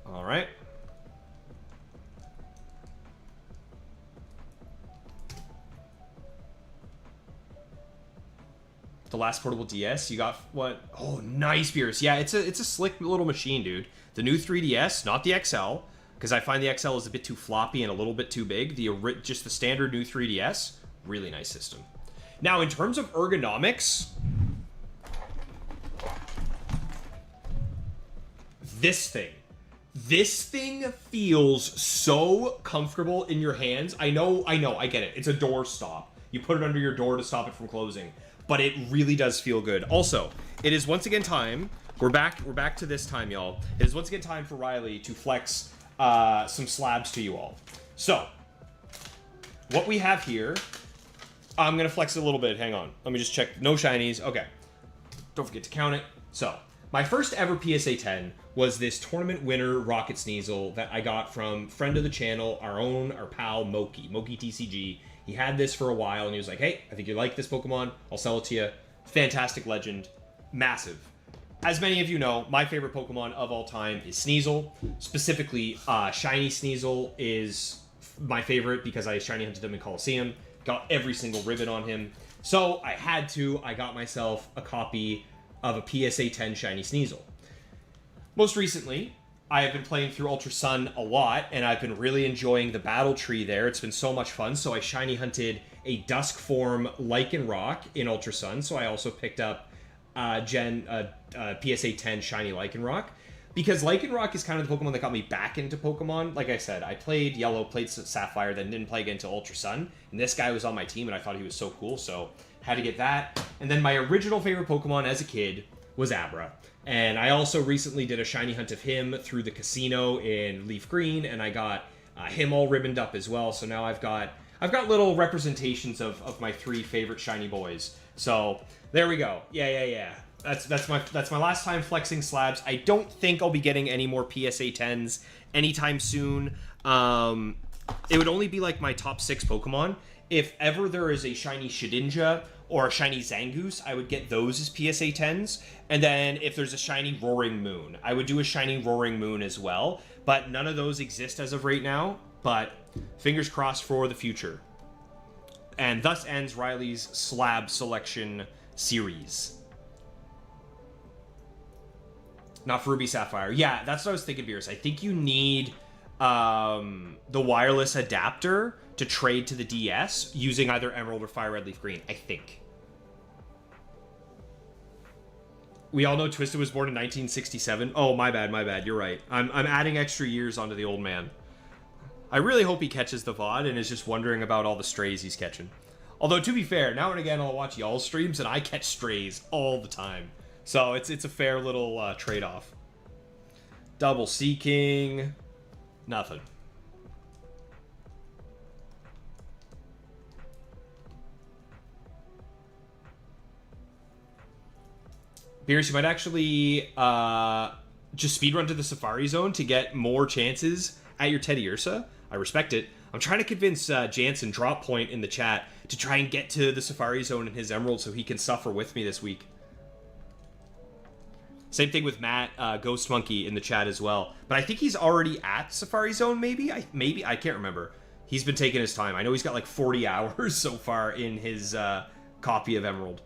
All right. The last portable DS, you got what? Oh, nice, Beerus. Yeah, it's a slick little machine, dude. The new 3DS, not the XL, because I find the XL is a bit too floppy and a little bit too big. Just the standard new 3DS, really nice system. Now, in terms of ergonomics, this thing feels so comfortable in your hands. I know, I get it. It's a door stop. You put it under your door to stop it from closing. But it really does feel good. Also, it is once again time. We're back to this time, y'all. It is once again time for Riley to flex some slabs to you all. So, what we have here, I'm gonna flex it a little bit. Hang on. Let me just check. No shinies. Okay. Don't forget to count it. So, my first ever PSA 10 was this tournament winner Rocket Sneasel that I got from friend of the channel, our pal Moki TCG. He had this for a while, and he was like, hey, I think you like this Pokemon. I'll sell it to you. Fantastic legend. Massive. As many of you know, my favorite Pokemon of all time is Sneasel. Specifically, Shiny Sneasel is my favorite because I shiny hunted him in Coliseum. Got every single ribbon on him. So I got myself a copy of a PSA 10 Shiny Sneasel. Most recently, I have been playing through Ultra Sun a lot, and I've been really enjoying the battle tree there. It's been so much fun, so I shiny hunted a Dusk form Lycanroc in Ultra Sun, so I also picked up PSA 10 Shiny Lycanroc, because Lycanroc is kind of the Pokemon that got me back into Pokemon. Like I said, I played Yellow, played Sapphire, then didn't play again until Ultra Sun, and this guy was on my team, and I thought he was so cool, so had to get that. And then my original favorite Pokemon as a kid was Abra. And I also recently did a shiny hunt of him through the casino in Leaf Green, and I got him all ribboned up as well. So now I've got little representations of my three favorite shiny boys. So there we go. Yeah. That's my last time flexing slabs. I don't think I'll be getting any more PSA 10s anytime soon. It would only be like my top 6 Pokemon. If ever there is a shiny Shedinja or a shiny Zangoose, I would get those as PSA 10s. And then if there's a shiny Roaring Moon, I would do a shiny Roaring Moon as well. But none of those exist as of right now. But fingers crossed for the future. And thus ends Riley's slab selection series. Not for Ruby Sapphire. Yeah, that's what I was thinking, Beerus. I think you need the wireless adapter to trade to the DS using either Emerald or Fire Red Leaf Green, I think. We all know Twisted was born in 1967. Oh, my bad. You're right. I'm adding extra years onto the old man. I really hope he catches the VOD and is just wondering about all the strays he's catching. Although, to be fair, now and again I'll watch y'all's streams and I catch strays all the time. So it's a fair little trade-off. Double Seeking. Nothing. Beerus, you might actually just speedrun to the Safari Zone to get more chances at your Teddy Ursa. I respect it. I'm trying to convince Jansen, Drop Point, in the chat to try and get to the Safari Zone in his Emerald so he can suffer with me this week. Same thing with Matt, Ghost Monkey, in the chat as well. But I think he's already at Safari Zone, maybe? I can't remember. He's been taking his time. I know he's got like 40 hours so far in his copy of Emerald.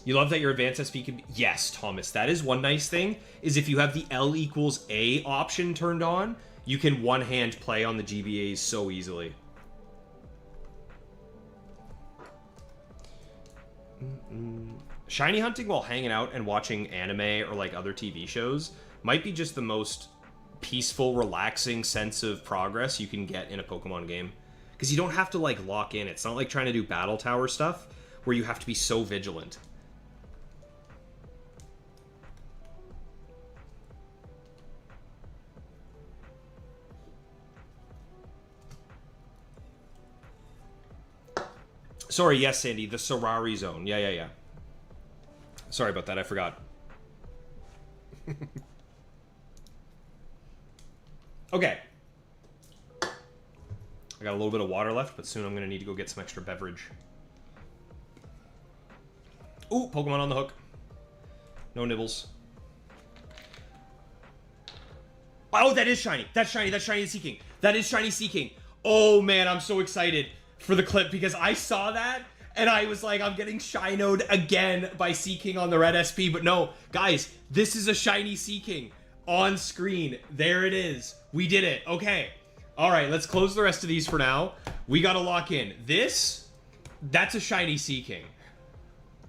You love that your advanced SP can be... Yes, Thomas. That is one nice thing, is if you have the L equals A option turned on, you can one-hand play on the GBAs so easily. Shiny hunting while hanging out and watching anime or like other TV shows might be just the most peaceful, relaxing sense of progress you can get in a Pokemon game. Because you don't have to like lock in. It's not like trying to do Battle Tower stuff where you have to be so vigilant. Sorry, yes, Sandy, the Sorari Zone. Yeah. Sorry about that, I forgot. Okay. I got a little bit of water left, but soon I'm going to need to go get some extra beverage. Ooh, Pokemon on the hook. No nibbles. Oh, that is shiny. That's shiny. That's shiny Seeking. That is shiny Seeking. Oh, man, I'm so excited for the clip because I saw that and I was like, I'm getting Shinoed again by Seeking on the red SP. But no, guys, this is a shiny Seeking on screen. There it is. We did it. Okay. All right, let's close the rest of these for now. We got to lock in. That's a shiny Seeking.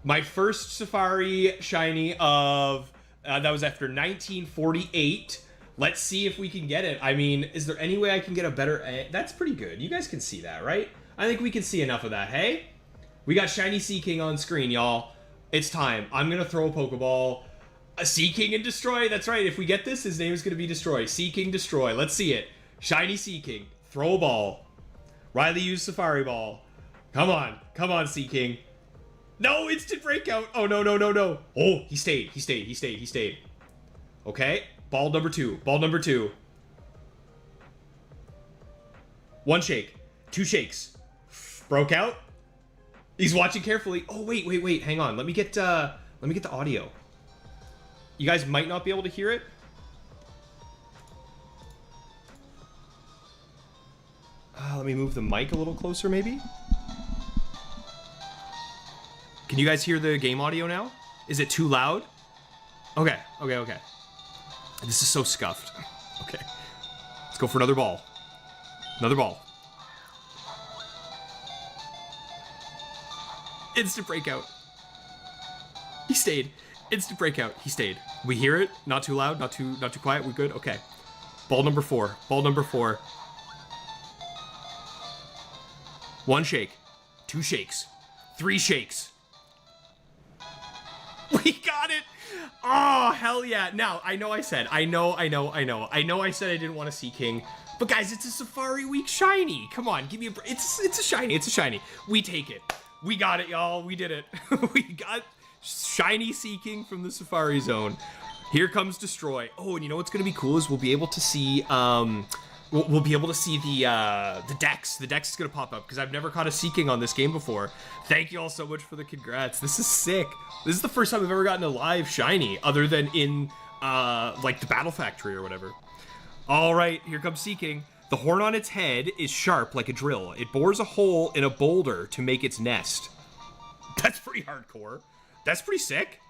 My first Safari shiny of, that was after 1948. Let's see if we can get it. I mean, is there any way I can get a better... That's pretty good. You guys can see that, right? I think we can see enough of that, hey? We got shiny Seeking on screen, y'all. It's time. I'm going to throw a Pokeball. A Seeking and Destroy. That's right. If we get this, his name is going to be Destroy. Seeking, Destroy. Let's see it. Shiny Seeking. Throw a ball. Riley used Safari Ball. Come on. Come on, Seeking. No, instant breakout. Oh, no. Oh, he stayed. Okay. Ball number 2. Ball number 2. 1 shake. 2 shakes. Broke out. He's watching carefully. Oh, wait. Hang on. Let me get the audio. You guys might not be able to hear it. Let me move the mic a little closer, maybe. Can you guys hear the game audio now? Is it too loud? Okay. This is so scuffed. Okay. Let's go for another ball. Another ball. Instant breakout. He stayed. Instant breakout. He stayed. We hear it. Not too loud. Not too quiet. We good? Okay. Ball number 4. Ball number 4. 1 shake. 2 shakes. 3 shakes. We got it! Oh, hell yeah. Now, I know I said I said I didn't want a Sea King. But guys, it's a Safari Week shiny. Come on, give me a break. It's a shiny. It's a shiny. We take it. We got it, y'all. We did it. We got shiny Sea King from the Safari Zone. Here comes Destroy. Oh, and you know what's gonna be cool is we'll be able to see we'll be able to see the Dex. The Dex is gonna pop up because I've never caught a Sea King on this game before. Thank you all so much for the congrats. This is sick. This is the first time I've ever gotten a live shiny other than in like the Battle Factory or whatever. All right, here comes Sea King. The horn on its head is sharp like a drill. It bores a hole in a boulder to make its nest. That's pretty hardcore. That's pretty sick.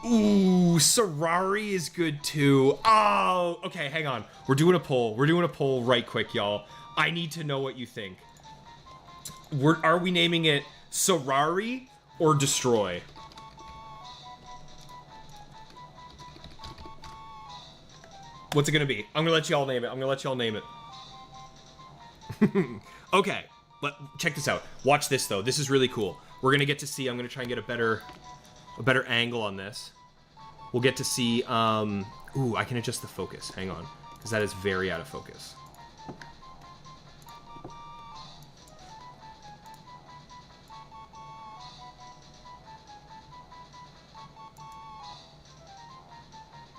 Ooh, Serari is good too. Oh, okay, hang on. We're doing a poll. We're doing a poll right quick, y'all. I need to know what you think. Are we naming it Serari or Destroy? What's it gonna be? I'm gonna let y'all name it. Okay, but check this out. Watch this though. This is really cool. We're gonna get to see. I'm gonna try and get a better angle on this. We'll get to see. Ooh, I can adjust the focus. Hang on, because that is very out of focus.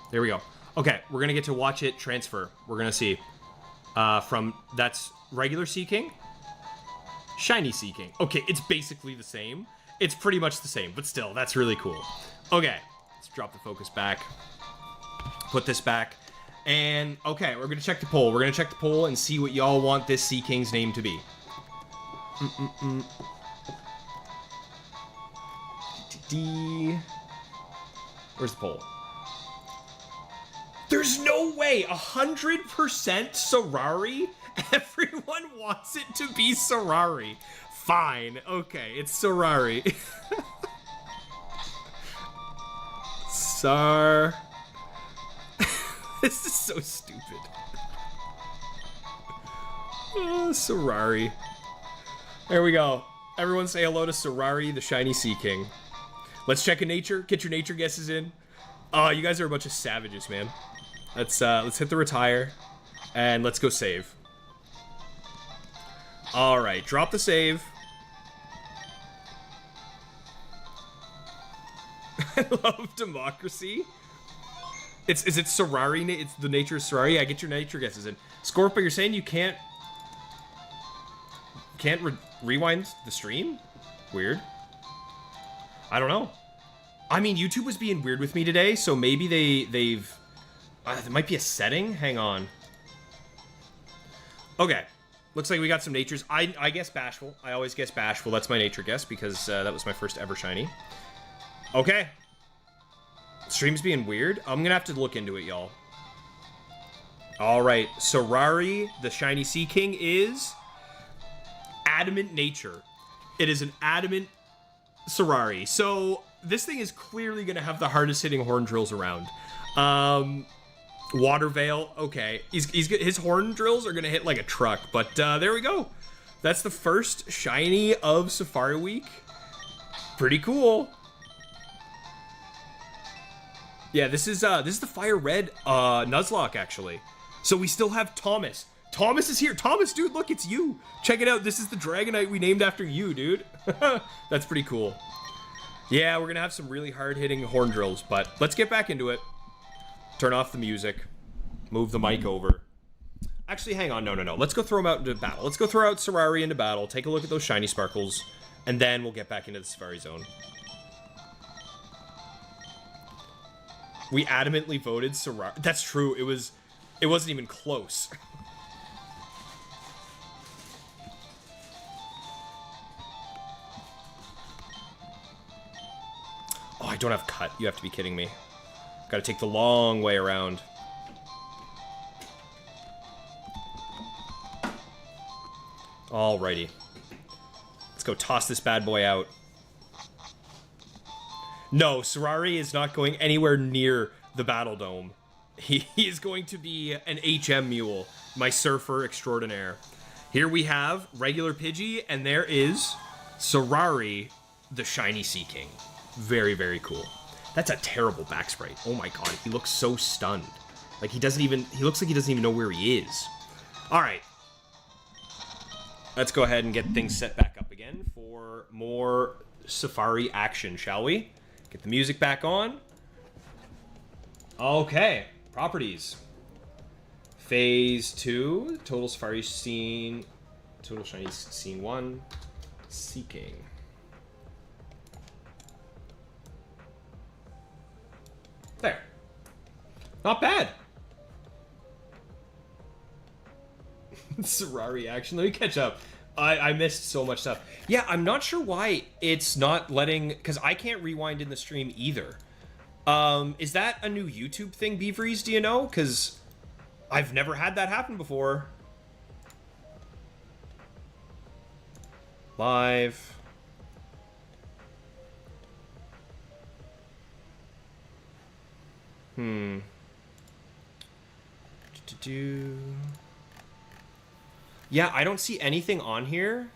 There we go. Okay, we're gonna get to watch it transfer. We're gonna see from that's regular Sea King, shiny Sea King. Okay, it's basically the same. It's pretty much the same, but still, that's really cool. Okay, let's drop the focus back. Put this back, and okay, we're gonna check the poll. We're gonna check the poll and see what y'all want this Sea King's name to be. Where's the poll? There's no way! 100% Serari? Everyone wants it to be Serari. Fine. Okay, it's Serari. This is so stupid. Oh, Serari. There we go. Everyone say hello to Serari, the shiny Sea King. Let's check in nature. Get your nature guesses in. Oh, you guys are a bunch of savages, man. Let's hit the retire, and let's go save. All right, drop the save. I love democracy. Is it Serari? It's the nature of Serari. I get your nature guesses in. Scorpio, you're saying you can't rewind the stream? Weird. I don't know. I mean, YouTube was being weird with me today, so maybe they've... there might be a setting? Hang on. Okay. Looks like we got some natures. I guess Bashful. I always guess Bashful. That's my nature guess, because that was my first ever shiny. Okay. Stream's being weird. I'm gonna have to look into it, y'all. Alright. Serari, the shiny Sea King, is... Adamant Nature. It is an Adamant Serari. So... this thing is clearly going to have the hardest hitting horn drills around. Water Veil, okay. His horn drills are going to hit like a truck, but there we go. That's the first shiny of Safari Week. Pretty cool. Yeah, this is the Fire Red Nuzlocke, actually. So we still have Thomas. Thomas is here. Thomas, dude, look, it's you. Check it out. This is the Dragonite we named after you, dude. That's pretty cool. Yeah, we're gonna have some really hard-hitting horn drills, but let's get back into it. Turn off the music. Move the mic over. Actually, hang on. No. Let's go throw him out into battle. Let's go throw out Serari into battle, take a look at those shiny sparkles, and then we'll get back into the Safari Zone. We adamantly voted Serari. That's true. It wasn't even close. Oh, I don't have cut. You have to be kidding me. Gotta take the long way around. Alrighty. Let's go toss this bad boy out. No, Serari is not going anywhere near the Battle Dome. He is going to be an HM Mule, my surfer extraordinaire. Here we have regular Pidgey, and there is Serari, the shiny Sea King. Very, very cool. That's a terrible back sprite. Oh my god, he looks so stunned. Like, he looks like he doesn't even know where he is. Alright. Let's go ahead and get things set back up again for more Sapphire action, shall we? Get the music back on. Okay, properties. Phase 2, total Sapphire scene, total shiny scene 1, seeking. There. Not bad. Sorari action. Let me catch up. I missed so much stuff. Yeah, I'm not sure why it's not letting... Because I can't rewind in the stream either. Is that a new YouTube thing, Beaveries? Do you know? Because I've never had that happen before. Live. Yeah, I don't see anything on here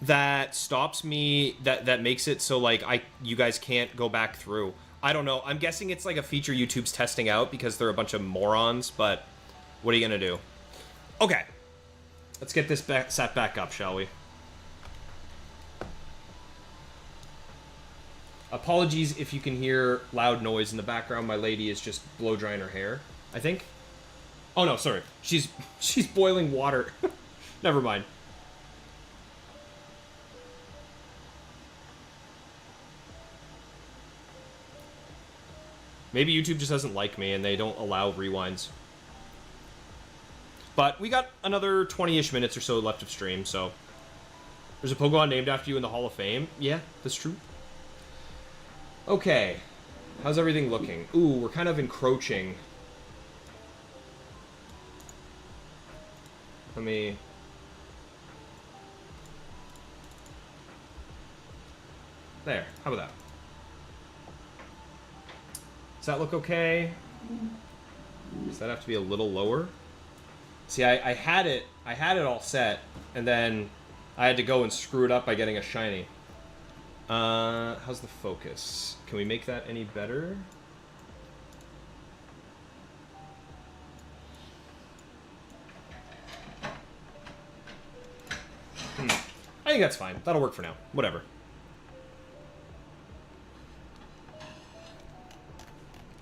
that stops me, that makes it so, like, you guys can't go back through. I don't know. I'm guessing it's like a feature YouTube's testing out because they're a bunch of morons, but what are you gonna do? Okay. Let's get this set back up, shall we? Apologies if you can hear loud noise in the background. My lady is just blow drying her hair, I think. Oh no, sorry. She's boiling water. Never mind. Maybe YouTube just doesn't like me and they don't allow rewinds. But we got another 20-ish minutes or so left of stream, so... There's a Pokemon named after you in the Hall of Fame. Yeah, that's true. Okay. How's everything looking? Ooh, we're kind of encroaching. Let me... There. How about that? Does that look okay? Does that have to be a little lower? See, I had it all set, and then I had to go and screw it up by getting a shiny. How's the focus? Can we make that any better? I think that's fine. That'll work for now. Whatever.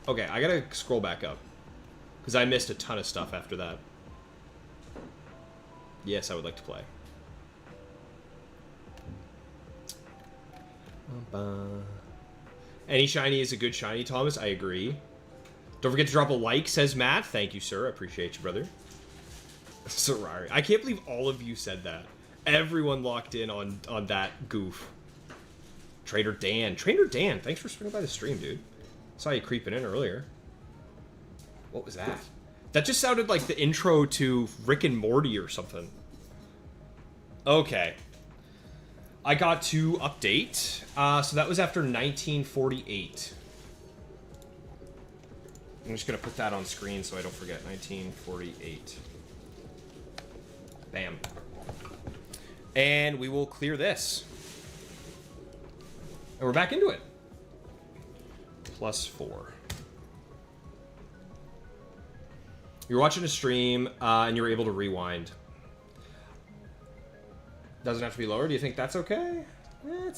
Okay, I gotta scroll back up. Because I missed a ton of stuff after that. Yes, I would like to play. Any shiny is a good shiny, Thomas. I agree. Don't forget to drop a like, says Matt. Thank you, sir. I appreciate you, brother. Sorari. I can't believe all of you said that. Everyone locked in on that goof. Trader Dan. Trader Dan, thanks for swinging by the stream, dude. Saw you creeping in earlier. What was that? That just sounded like the intro to Rick and Morty or something. Okay. I got to update. So that was after 1948. I'm just going to put that on screen so I don't forget. 1948. Bam. And we will clear this. And we're back into it. +4. You're watching a stream, and you're able to rewind. Doesn't have to be lower. Do you think that's okay?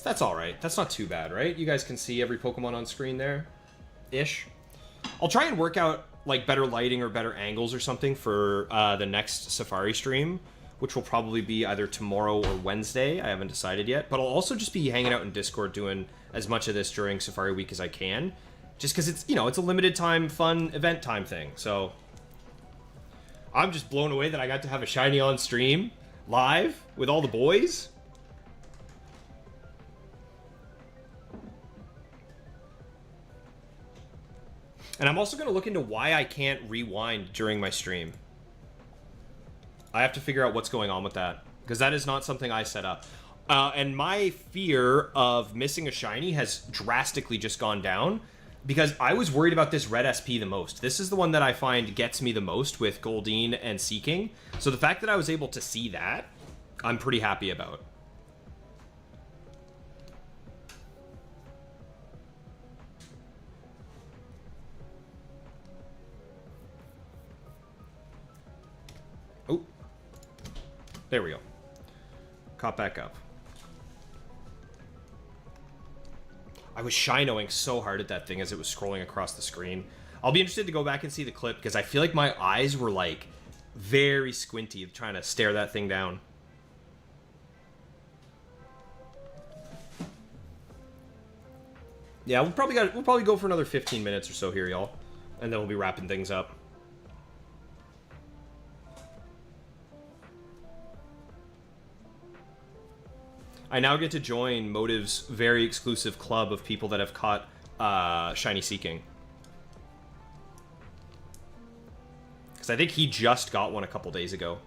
That's alright. That's not too bad, right? You guys can see every Pokemon on screen there. Ish. I'll try and work out, like, better lighting or better angles or something for the next Sapphire stream, which will probably be either tomorrow or Wednesday. I haven't decided yet. But I'll also just be hanging out in Discord doing as much of this during Sapphire Week as I can. Just because it's, you know, it's a limited time, fun, event time thing. So I'm just blown away that I got to have a shiny on stream, live, with all the boys. And I'm also going to look into why I can't rewind during my stream. I have to figure out what's going on with that, because that is not something I set up. And my fear of missing a shiny has drastically just gone down, because I was worried about this red SP the most. This is the one that I find gets me the most with Goldeen and Seeking. So the fact that I was able to see that, I'm pretty happy about. There we go. Caught back up. I was shinoing so hard at that thing as it was scrolling across the screen. I'll be interested to go back and see the clip because I feel like my eyes were like very squinty trying to stare that thing down. Yeah, we'll probably go for another 15 minutes or so here, y'all, and then we'll be wrapping things up. I now get to join Motive's very exclusive club of people that have caught Shiny Seeking. Because I think he just got one a couple days ago.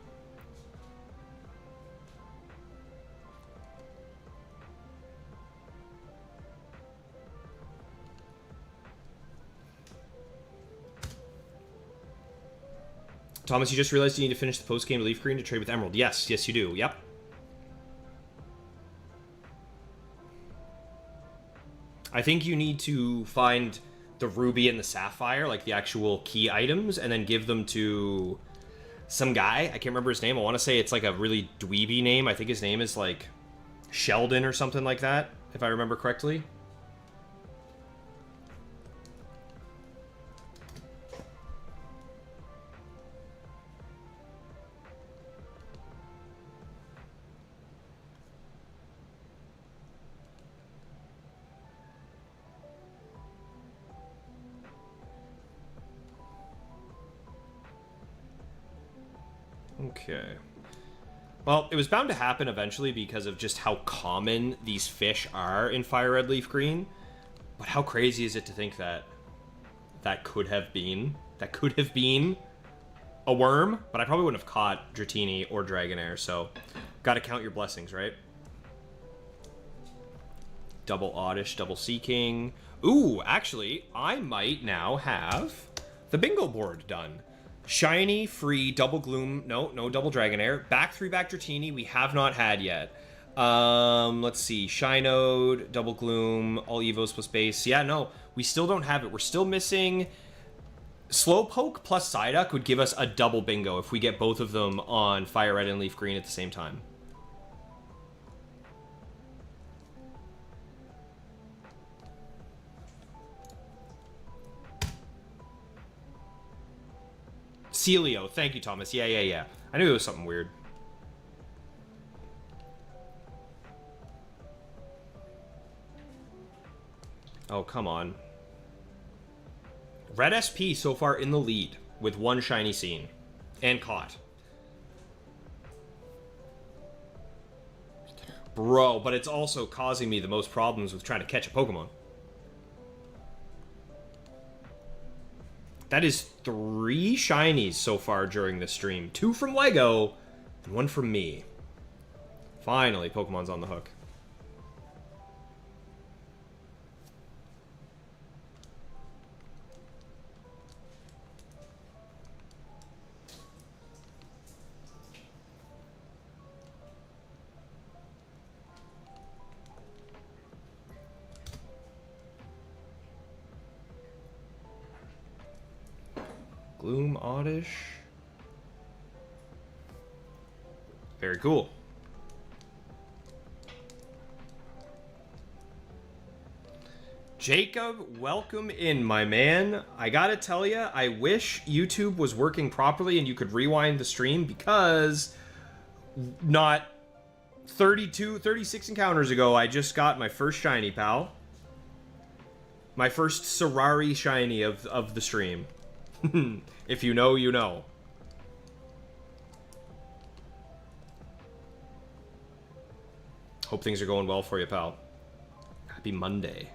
Thomas, you just realized you need to finish the post-game Leaf Green to trade with Emerald. Yes, yes you do. Yep. I think you need to find the Ruby and the Sapphire, like the actual key items, and then give them to some guy. I can't remember his name. I want to say it's like a really dweeby name. I think his name is like Sheldon or something like that, if I remember correctly. Okay. Well, it was bound to happen eventually because of just how common these fish are in Fire Red Leaf Green. But how crazy is it to think that that could have been a worm? But I probably wouldn't have caught Dratini or Dragonair, so gotta count your blessings, right? Double Oddish, double Seeking. Ooh, actually, I might now have the bingo board done. Shiny, free, double Gloom, no double Dragonair. Back 3 back Dratini, we have not had yet. Let's see, Shinode, double Gloom, all Evos plus base. Yeah, no, we still don't have it. We're still missing... Slowpoke plus Psyduck would give us a double bingo if we get both of them on Fire Red and Leaf Green at the same time. Celio, thank you, Thomas. Yeah. I knew it was something weird. Oh, come on. Red SP so far in the lead with 1 shiny seen and caught. Bro, but it's also causing me the most problems with trying to catch a Pokemon. That is 3 shinies so far during this stream. 2 from Lego and 1 from me. Finally, Pokemon's on the hook. Gloom Oddish. Very cool. Jacob, welcome in, my man. I gotta tell you, I wish YouTube was working properly and you could rewind the stream because not 36 encounters ago, I just got my first shiny, pal. My first Serrari shiny of the stream. If you know, you know. Hope things are going well for you, pal. Happy Monday.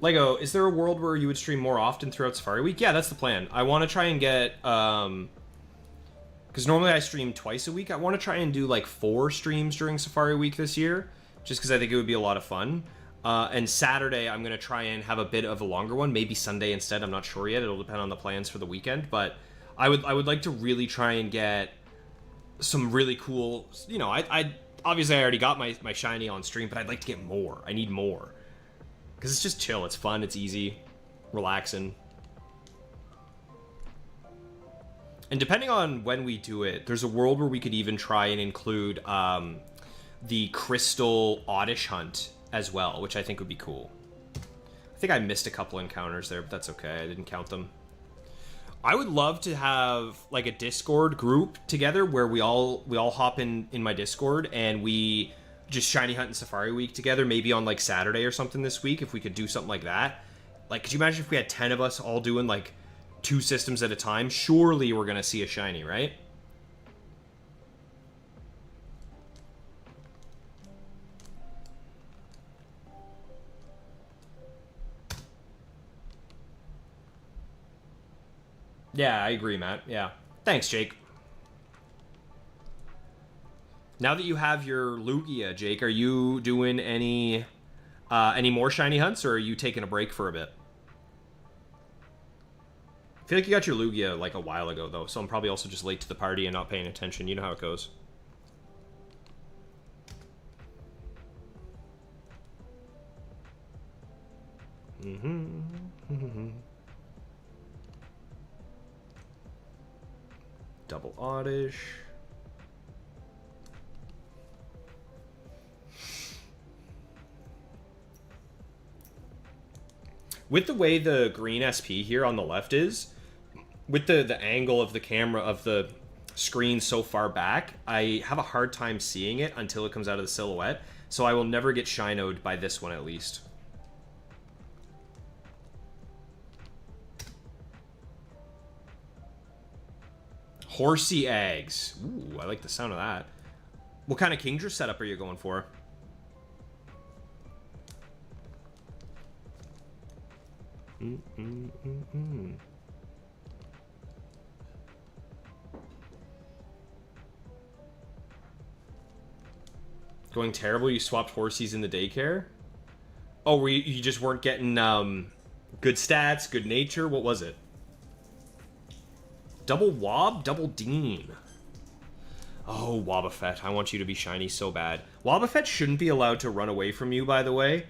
Lego, is there a world where you would stream more often throughout Safari Week? Yeah, that's the plan. I want to try and get, because normally I stream twice a week. I want to try and do like 4 streams during Safari Week this year, just because I think it would be a lot of fun. And Saturday, I'm going to try and have a bit of a longer one, maybe Sunday instead. I'm not sure yet. It'll depend on the plans for the weekend, but I would like to really try and get some really cool, you know, I obviously I already got my shiny on stream, but I'd like to get more. I need more. Because it's just chill, it's fun, it's easy, relaxing. And depending on when we do it, there's a world where we could even try and include the Crystal Oddish Hunt as well, which I think would be cool. I think I missed a couple encounters there, but that's okay. I didn't count them. I would love to have like a Discord group together where we all hop in my Discord and we just shiny hunt in Safari Week together, maybe on like Saturday or something this week, if we could do something like that. Like, could you imagine if we had 10 of us all doing like 2 systems at a time? Surely we're gonna see a shiny, right? Yeah, I agree, Matt. Yeah. Thanks, Jake. Now that you have your Lugia, Jake, are you doing any more shiny hunts, or are you taking a break for a bit? I feel like you got your Lugia like a while ago, though, so I'm probably also just late to the party and not paying attention. You know how it goes. Double Oddish. With the way the green SP here on the left is, with the angle of the camera of the screen so far back, I have a hard time seeing it until it comes out of the silhouette, so I will never get shinoed by this one at least. Horsey eggs. Ooh, I like the sound of that. What kind of Kingdra setup are you going for? Going terrible? You swapped Horsies in the daycare? Oh, you just weren't getting good stats, good nature? What was it? Double Wob? Double Dean. Oh, Wobbuffet. I want you to be shiny so bad. Wobbuffet shouldn't be allowed to run away from you, by the way.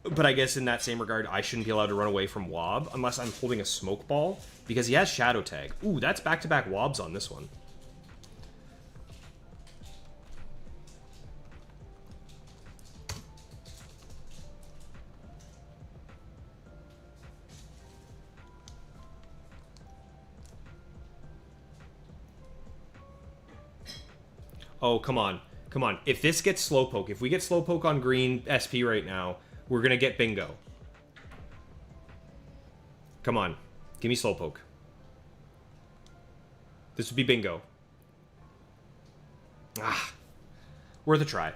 But I guess in that same regard, I shouldn't be allowed to run away from Wob unless I'm holding a smoke ball, because he has Shadow Tag. Ooh, that's back-to-back Wobs on this one. Oh, come on. Come on. If this gets Slowpoke, if we get Slowpoke on green SP right now, we're going to get bingo. Come on. Give me Slowpoke. This would be bingo. Ah. Worth a try.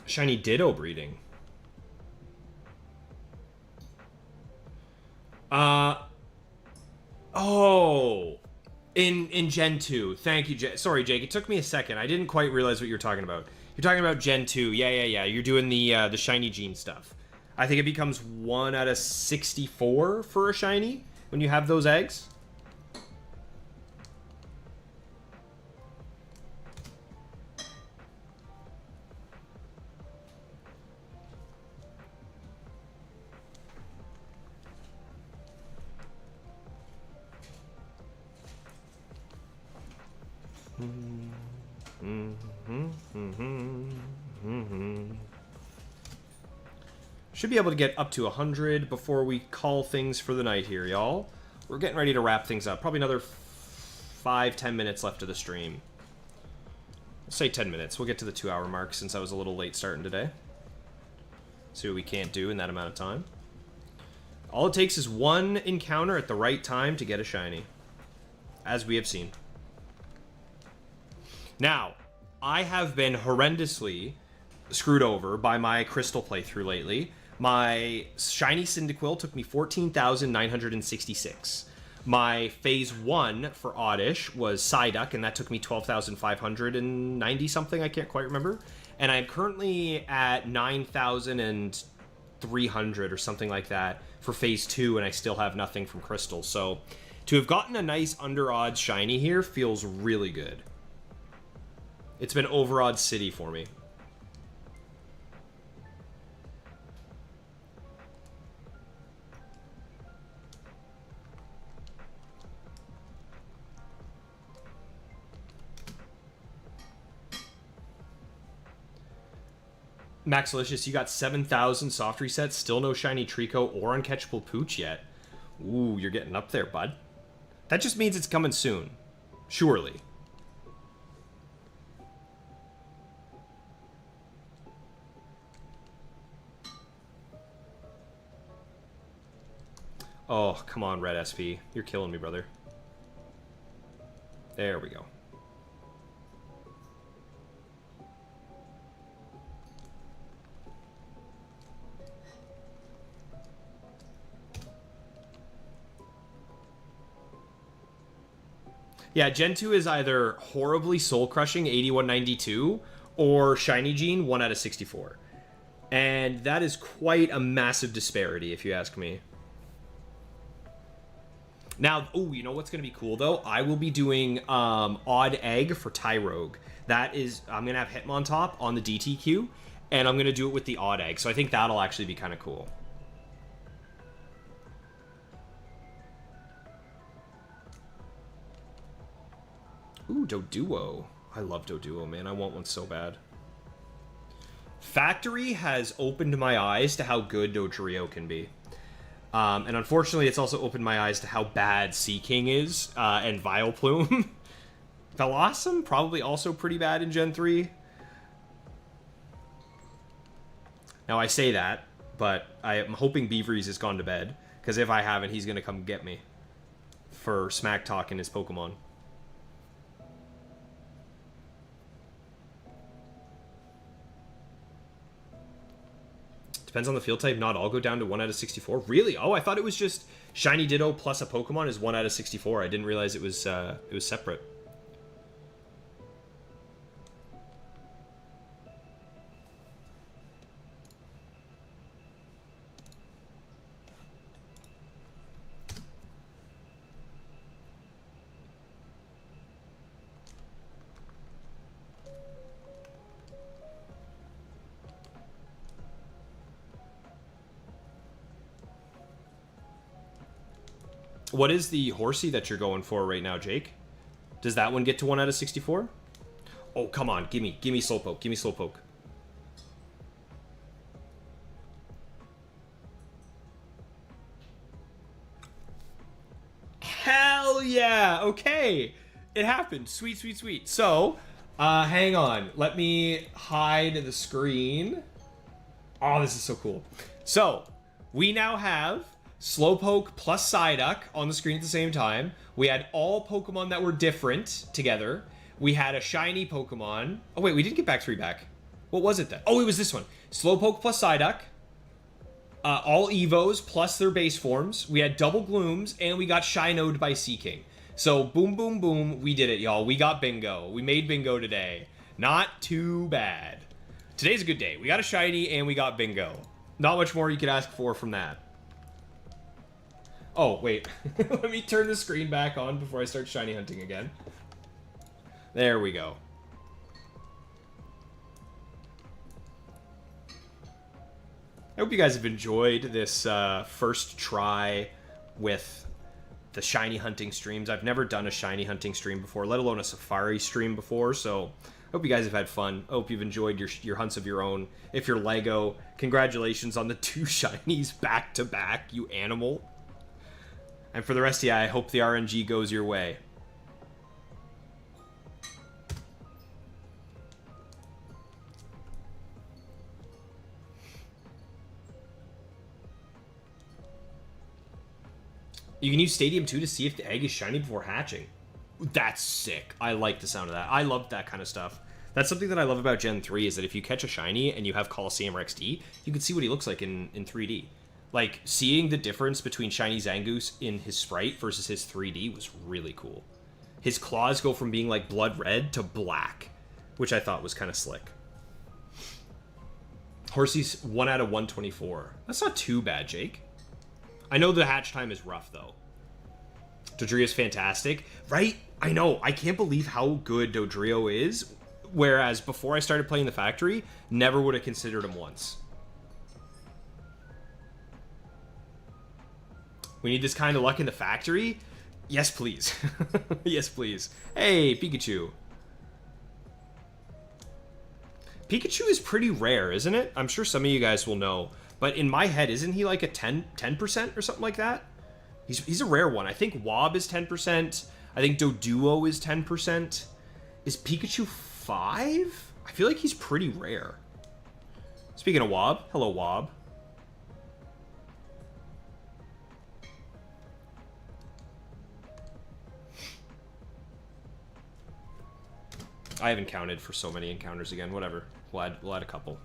Shiny Ditto breeding. Oh. In Gen 2. Thank you, sorry, Jake. It took me a second. I didn't quite realize what you were talking about. You're talking about Gen 2. Yeah. You're doing the shiny gene stuff. I think it becomes 1 out of 64 for a shiny when you have those eggs. Should be able to get up to 100 before we call things for the night here, y'all. We're getting ready to wrap things up. Probably another 5-10 minutes left of the stream. Let's say 10 minutes. We'll get to the 2-hour mark since I was a little late starting today. See what we can't do in that amount of time. All it takes is one encounter at the right time to get a shiny, as we have seen. Now, I have been horrendously screwed over by my crystal playthrough lately. My shiny Cyndaquil took me 14,966. My phase 1 for Oddish was Psyduck, and that took me 12,590 something. I can't quite remember. And I'm currently at 9,300 or something like that for phase 2, and I still have nothing from Crystal. So to have gotten a nice under odds shiny here feels really good. It's been over odds city for me. Maxilicious, you got 7,000 soft resets, still no shiny Trico or uncatchable Pooch yet. Ooh, you're getting up there, bud. That just means it's coming soon. Surely. Oh, come on, Red SP. You're killing me, brother. There we go. Yeah, Gen 2 is either horribly soul-crushing, 8192, or Shiny Gene, 1 out of 64. And that is quite a massive disparity, if you ask me. Now, oh, you know what's going to be cool, though? I will be doing Odd Egg for Tyrogue. That is, I'm going to have Hitmontop on the DTQ, and I'm going to do it with the Odd Egg. So I think that'll actually be kind of cool. Ooh, Doduo. I love Doduo, man. I want one so bad. Factory has opened my eyes to how good Dodrio can be. And unfortunately, it's also opened my eyes to how bad Sea King is, and Vileplume. Velocum, probably also pretty bad in Gen 3. Now, I say that, but I am hoping Beaveries has gone to bed, because if I haven't, he's going to come get me for smack talking his Pokemon. Depends on the field type. Not all go down to 1 out of 64. Really? Oh, I thought it was just Shiny Ditto plus a Pokemon is 1 out of 64. I didn't realize it was separate. What is the Horsey that you're going for right now, Jake? Does that one get to 1 out of 64? Oh, come on. Give me Slowpoke. Give me Slowpoke. Hell yeah. Okay. It happened. Sweet, sweet, sweet. So, hang on. Let me hide the screen. Oh, this is so cool. So, we now have Slowpoke plus Psyduck on the screen at the same time. We had all Pokemon that were different together. We had a shiny Pokemon. Oh, wait, we didn't get back 3 back. What was it then? Oh, it was this one. Slowpoke plus Psyduck. All Evos plus their base forms. We had double Glooms, and we got Shinoed by Sea King. So, boom, boom, boom. We did it, y'all. We got bingo. We made bingo today. Not too bad. Today's a good day. We got a shiny, and we got bingo. Not much more you could ask for from that. Oh, wait. Let me turn the screen back on before I start shiny hunting again. There we go. I hope you guys have enjoyed this first try with the shiny hunting streams. I've never done a shiny hunting stream before, let alone a safari stream before, so I hope you guys have had fun. I hope you've enjoyed your hunts of your own. If you're Lego, congratulations on the 2 shinies back-to-back, you animal. And for the rest of you, I hope the RNG goes your way. You can use Stadium 2 to see if the egg is shiny before hatching. That's sick. I like the sound of that. I love that kind of stuff. That's something that I love about Gen 3 is that if you catch a shiny and you have Coliseum or XD, you can see what he looks like in 3D. Like, seeing the difference between Shiny Zangoose in his sprite versus his 3D was really cool. His claws go from being, like, blood red to black, which I thought was kind of slick. Horsey's 1 out of 124. That's not too bad, Jake. I know the hatch time is rough, though. Dodrio's fantastic. Right? I know. I can't believe how good Dodrio is. Whereas before I started playing the factory, never would have considered him once. We need this kind of luck in the factory? Yes, please. Yes, please. Hey, Pikachu. Pikachu is pretty rare, isn't it? I'm sure some of you guys will know. But in my head, isn't he like a 10% or something like that? He's a rare one. I think Wob is 10%. I think Doduo is 10%. Is Pikachu 5? I feel like he's pretty rare. Speaking of Wob, hello Wob. I haven't counted for so many encounters again. Whatever. We'll add a couple.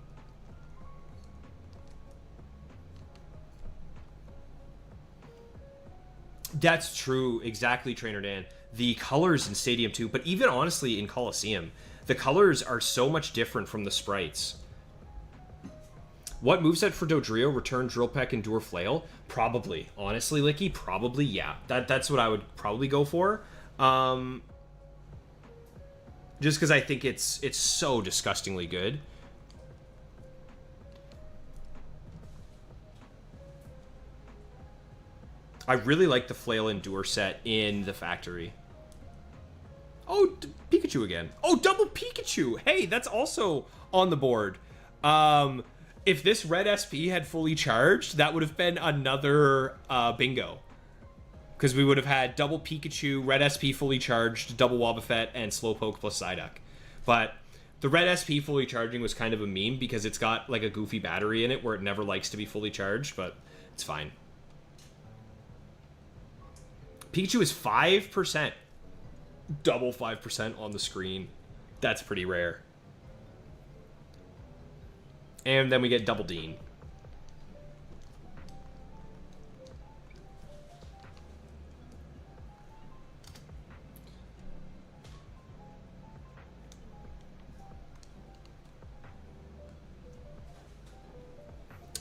That's true. Exactly, Trainer Dan. The colors in Stadium 2, but even honestly in Coliseum, the colors are so much different from the sprites. What moveset for Dodrio? Return, Drill Peck, Endure, Flail? Probably. Honestly, Licky, probably, yeah. That's what I would probably go for. Just because I think it's so disgustingly good. I really like the Flail Endure set in the factory. Oh, Pikachu again. Oh, double Pikachu. Hey, that's also on the board. If this red SP had fully charged, that would have been another bingo. Because we would have had double Pikachu, red SP fully charged, double Wobbuffet, and Slowpoke plus Psyduck. But the red SP fully charging was kind of a meme because it's got like a goofy battery in it where it never likes to be fully charged, but it's fine. Pikachu is 5%. Double 5% on the screen. That's pretty rare. And then we get Double Dean.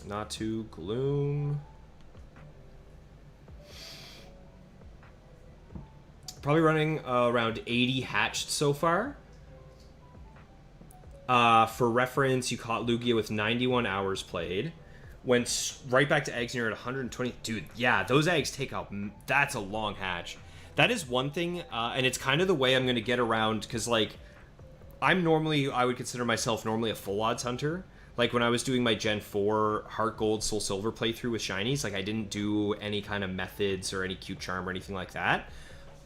Natu, Gloom. Probably running around 80 hatched so far. For reference, you caught Lugia with 91 hours played. Went right back to eggs near at 120. Dude, yeah, those eggs take up. That's a long hatch. That is one thing, and it's kind of the way I'm going to get around, because, like, I would consider myself normally a full odds hunter. Like, when I was doing my Gen 4 Heart Gold, Soul Silver playthrough with Shinies, like, I didn't do any kind of methods or any cute charm or anything like that.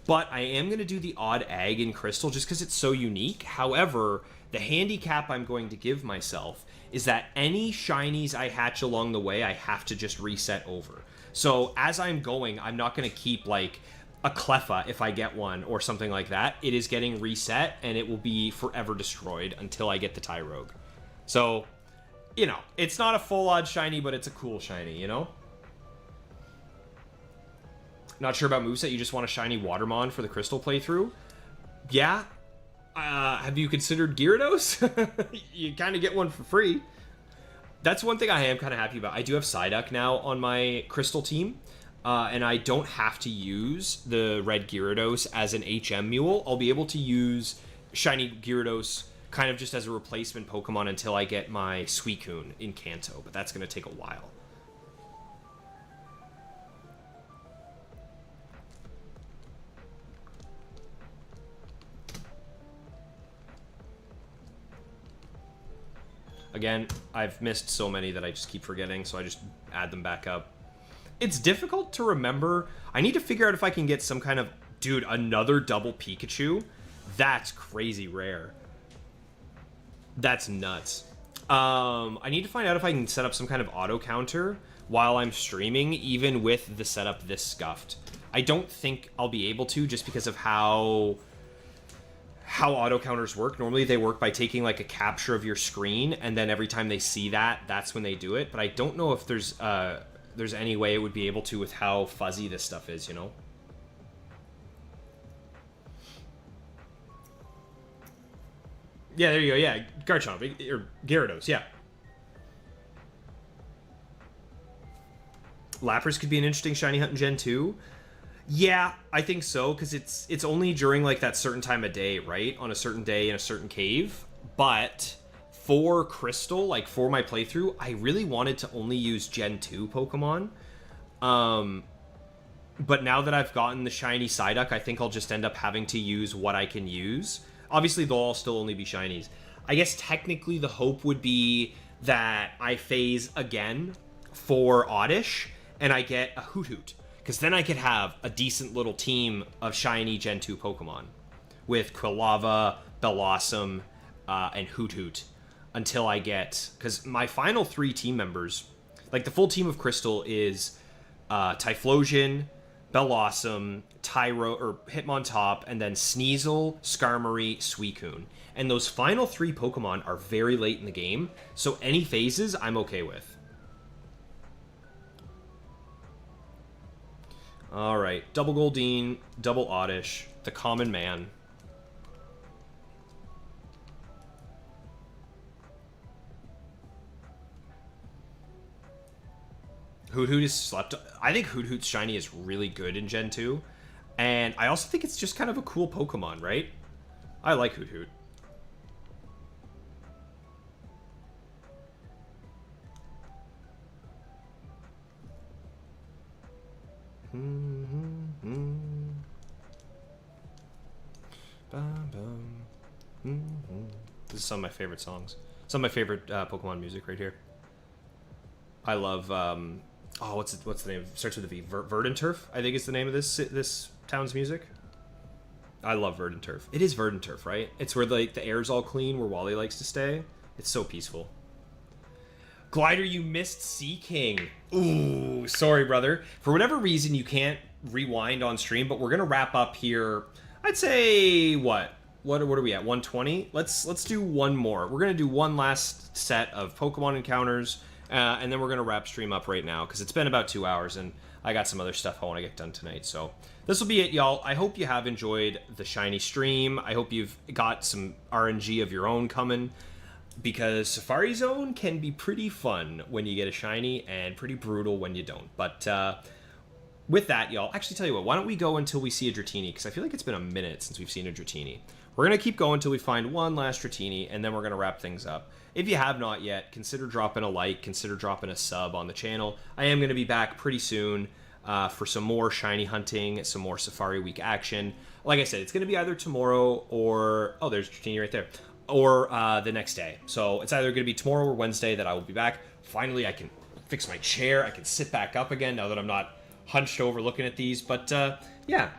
But I am going to do the odd egg in Crystal just because it's so unique. However, the handicap I'm going to give myself is that any Shinies I hatch along the way, I have to just reset over. So as I'm going, I'm not going to keep, like, a Cleffa if I get one or something like that. It is getting reset, and it will be forever destroyed until I get the Tyrogue. So, you know, it's not a full-odd shiny, but it's a cool shiny, you know? Not sure about moveset, you just want a shiny Watermon for the Crystal playthrough? Yeah. Have you considered Gyarados? You kind of get one for free. That's one thing I am kind of happy about. I do have Psyduck now on my Crystal team, and I don't have to use the red Gyarados as an HM mule. I'll be able to use shiny Gyarados kind of just as a replacement Pokemon until I get my Suicune in Kanto, but that's going to take a while. Again, I've missed so many that I just keep forgetting, so I just add them back up. It's difficult to remember. I need to figure out if I can get some kind of... Dude, another double Pikachu? That's crazy rare. That's nuts. I need to find out if I can set up some kind of auto counter while I'm streaming, even with the setup this scuffed. I don't think I'll be able to, just because of how how auto counters work. Normally they work by taking like a capture of your screen, and then every time they see that, that's when they do it. But I don't know if there's any way it would be able to with how fuzzy this stuff is, you know? Yeah, there you go. Yeah, Garchomp, or Gyarados, yeah. Lapras could be an interesting shiny hunt in Gen 2. Yeah, I think so, because it's only during like that certain time of day, right? On a certain day in a certain cave. But for Crystal, like for my playthrough, I really wanted to only use Gen 2 Pokemon. But now that I've gotten the shiny Psyduck, I think I'll just end up having to use what I can use. Obviously, they'll all still only be shinies. I guess technically the hope would be that I phase again for Oddish, and I get a Hoot. Because then I could have a decent little team of shiny Gen 2 Pokemon. With Quilava, Bellossom, and Hoot. Until I get... Because my final 3 team members... Like, the full team of Crystal is Typhlosion, Bellossom, Tyro, or Hitmontop, and then Sneasel, Skarmory, Suicune. And those final 3 Pokemon are very late in the game, so any phases I'm okay with. Alright, double Goldeen, double Oddish, the common man. Hoot is slept. I think Hoot's shiny is really good in Gen 2. And I also think it's just kind of a cool Pokemon, right? I like Hoot. This is some of my favorite songs. Some of my favorite Pokemon music right here. I love... oh, what's the name? It starts with a V. Verdant Turf, I think is the name of this town's music. I love Verdant Turf. It is Verdant Turf, right? It's where like the air's all clean, where Wally likes to stay. It's so peaceful. Glider, you missed Sea King. Ooh, sorry, brother. For whatever reason, you can't rewind on stream, but we're gonna wrap up here. I'd say what are we at? 120. Let's do one more. We're gonna do one last set of Pokemon encounters. And then we're going to wrap stream up right now, because it's been about 2 hours, and I got some other stuff I want to get done tonight. So this will be it, y'all. I hope you have enjoyed the shiny stream. I hope you've got some RNG of your own coming, because Safari Zone can be pretty fun when you get a shiny, and pretty brutal when you don't. But with that, y'all, actually tell you what, why don't we go until we see a Dratini, because I feel like it's been a minute since we've seen a Dratini. We're going to keep going until we find one last Dratini, and then we're going to wrap things up. If you have not yet, consider dropping a like, consider dropping a sub on the channel. I am going to be back pretty soon for some more shiny hunting, some more Safari Week action. Like I said, it's going to be either tomorrow or... Oh, there's Dratini right there. Or the next day. So it's either going to be tomorrow or Wednesday that I will be back. Finally, I can fix my chair. I can sit back up again now that I'm not hunched over looking at these. But yeah,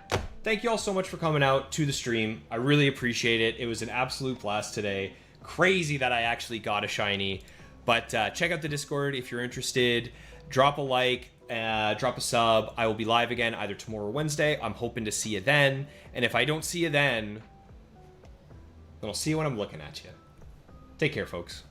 thank you all so much for coming out to the stream. I really appreciate it. It was an absolute blast today. Crazy that I actually got a shiny. But check out the Discord if you're interested. Drop a like, drop a sub. I will be live again either tomorrow or Wednesday. I'm hoping to see you then. And if I don't see you then I'll see you when I'm looking at you. Take care, folks.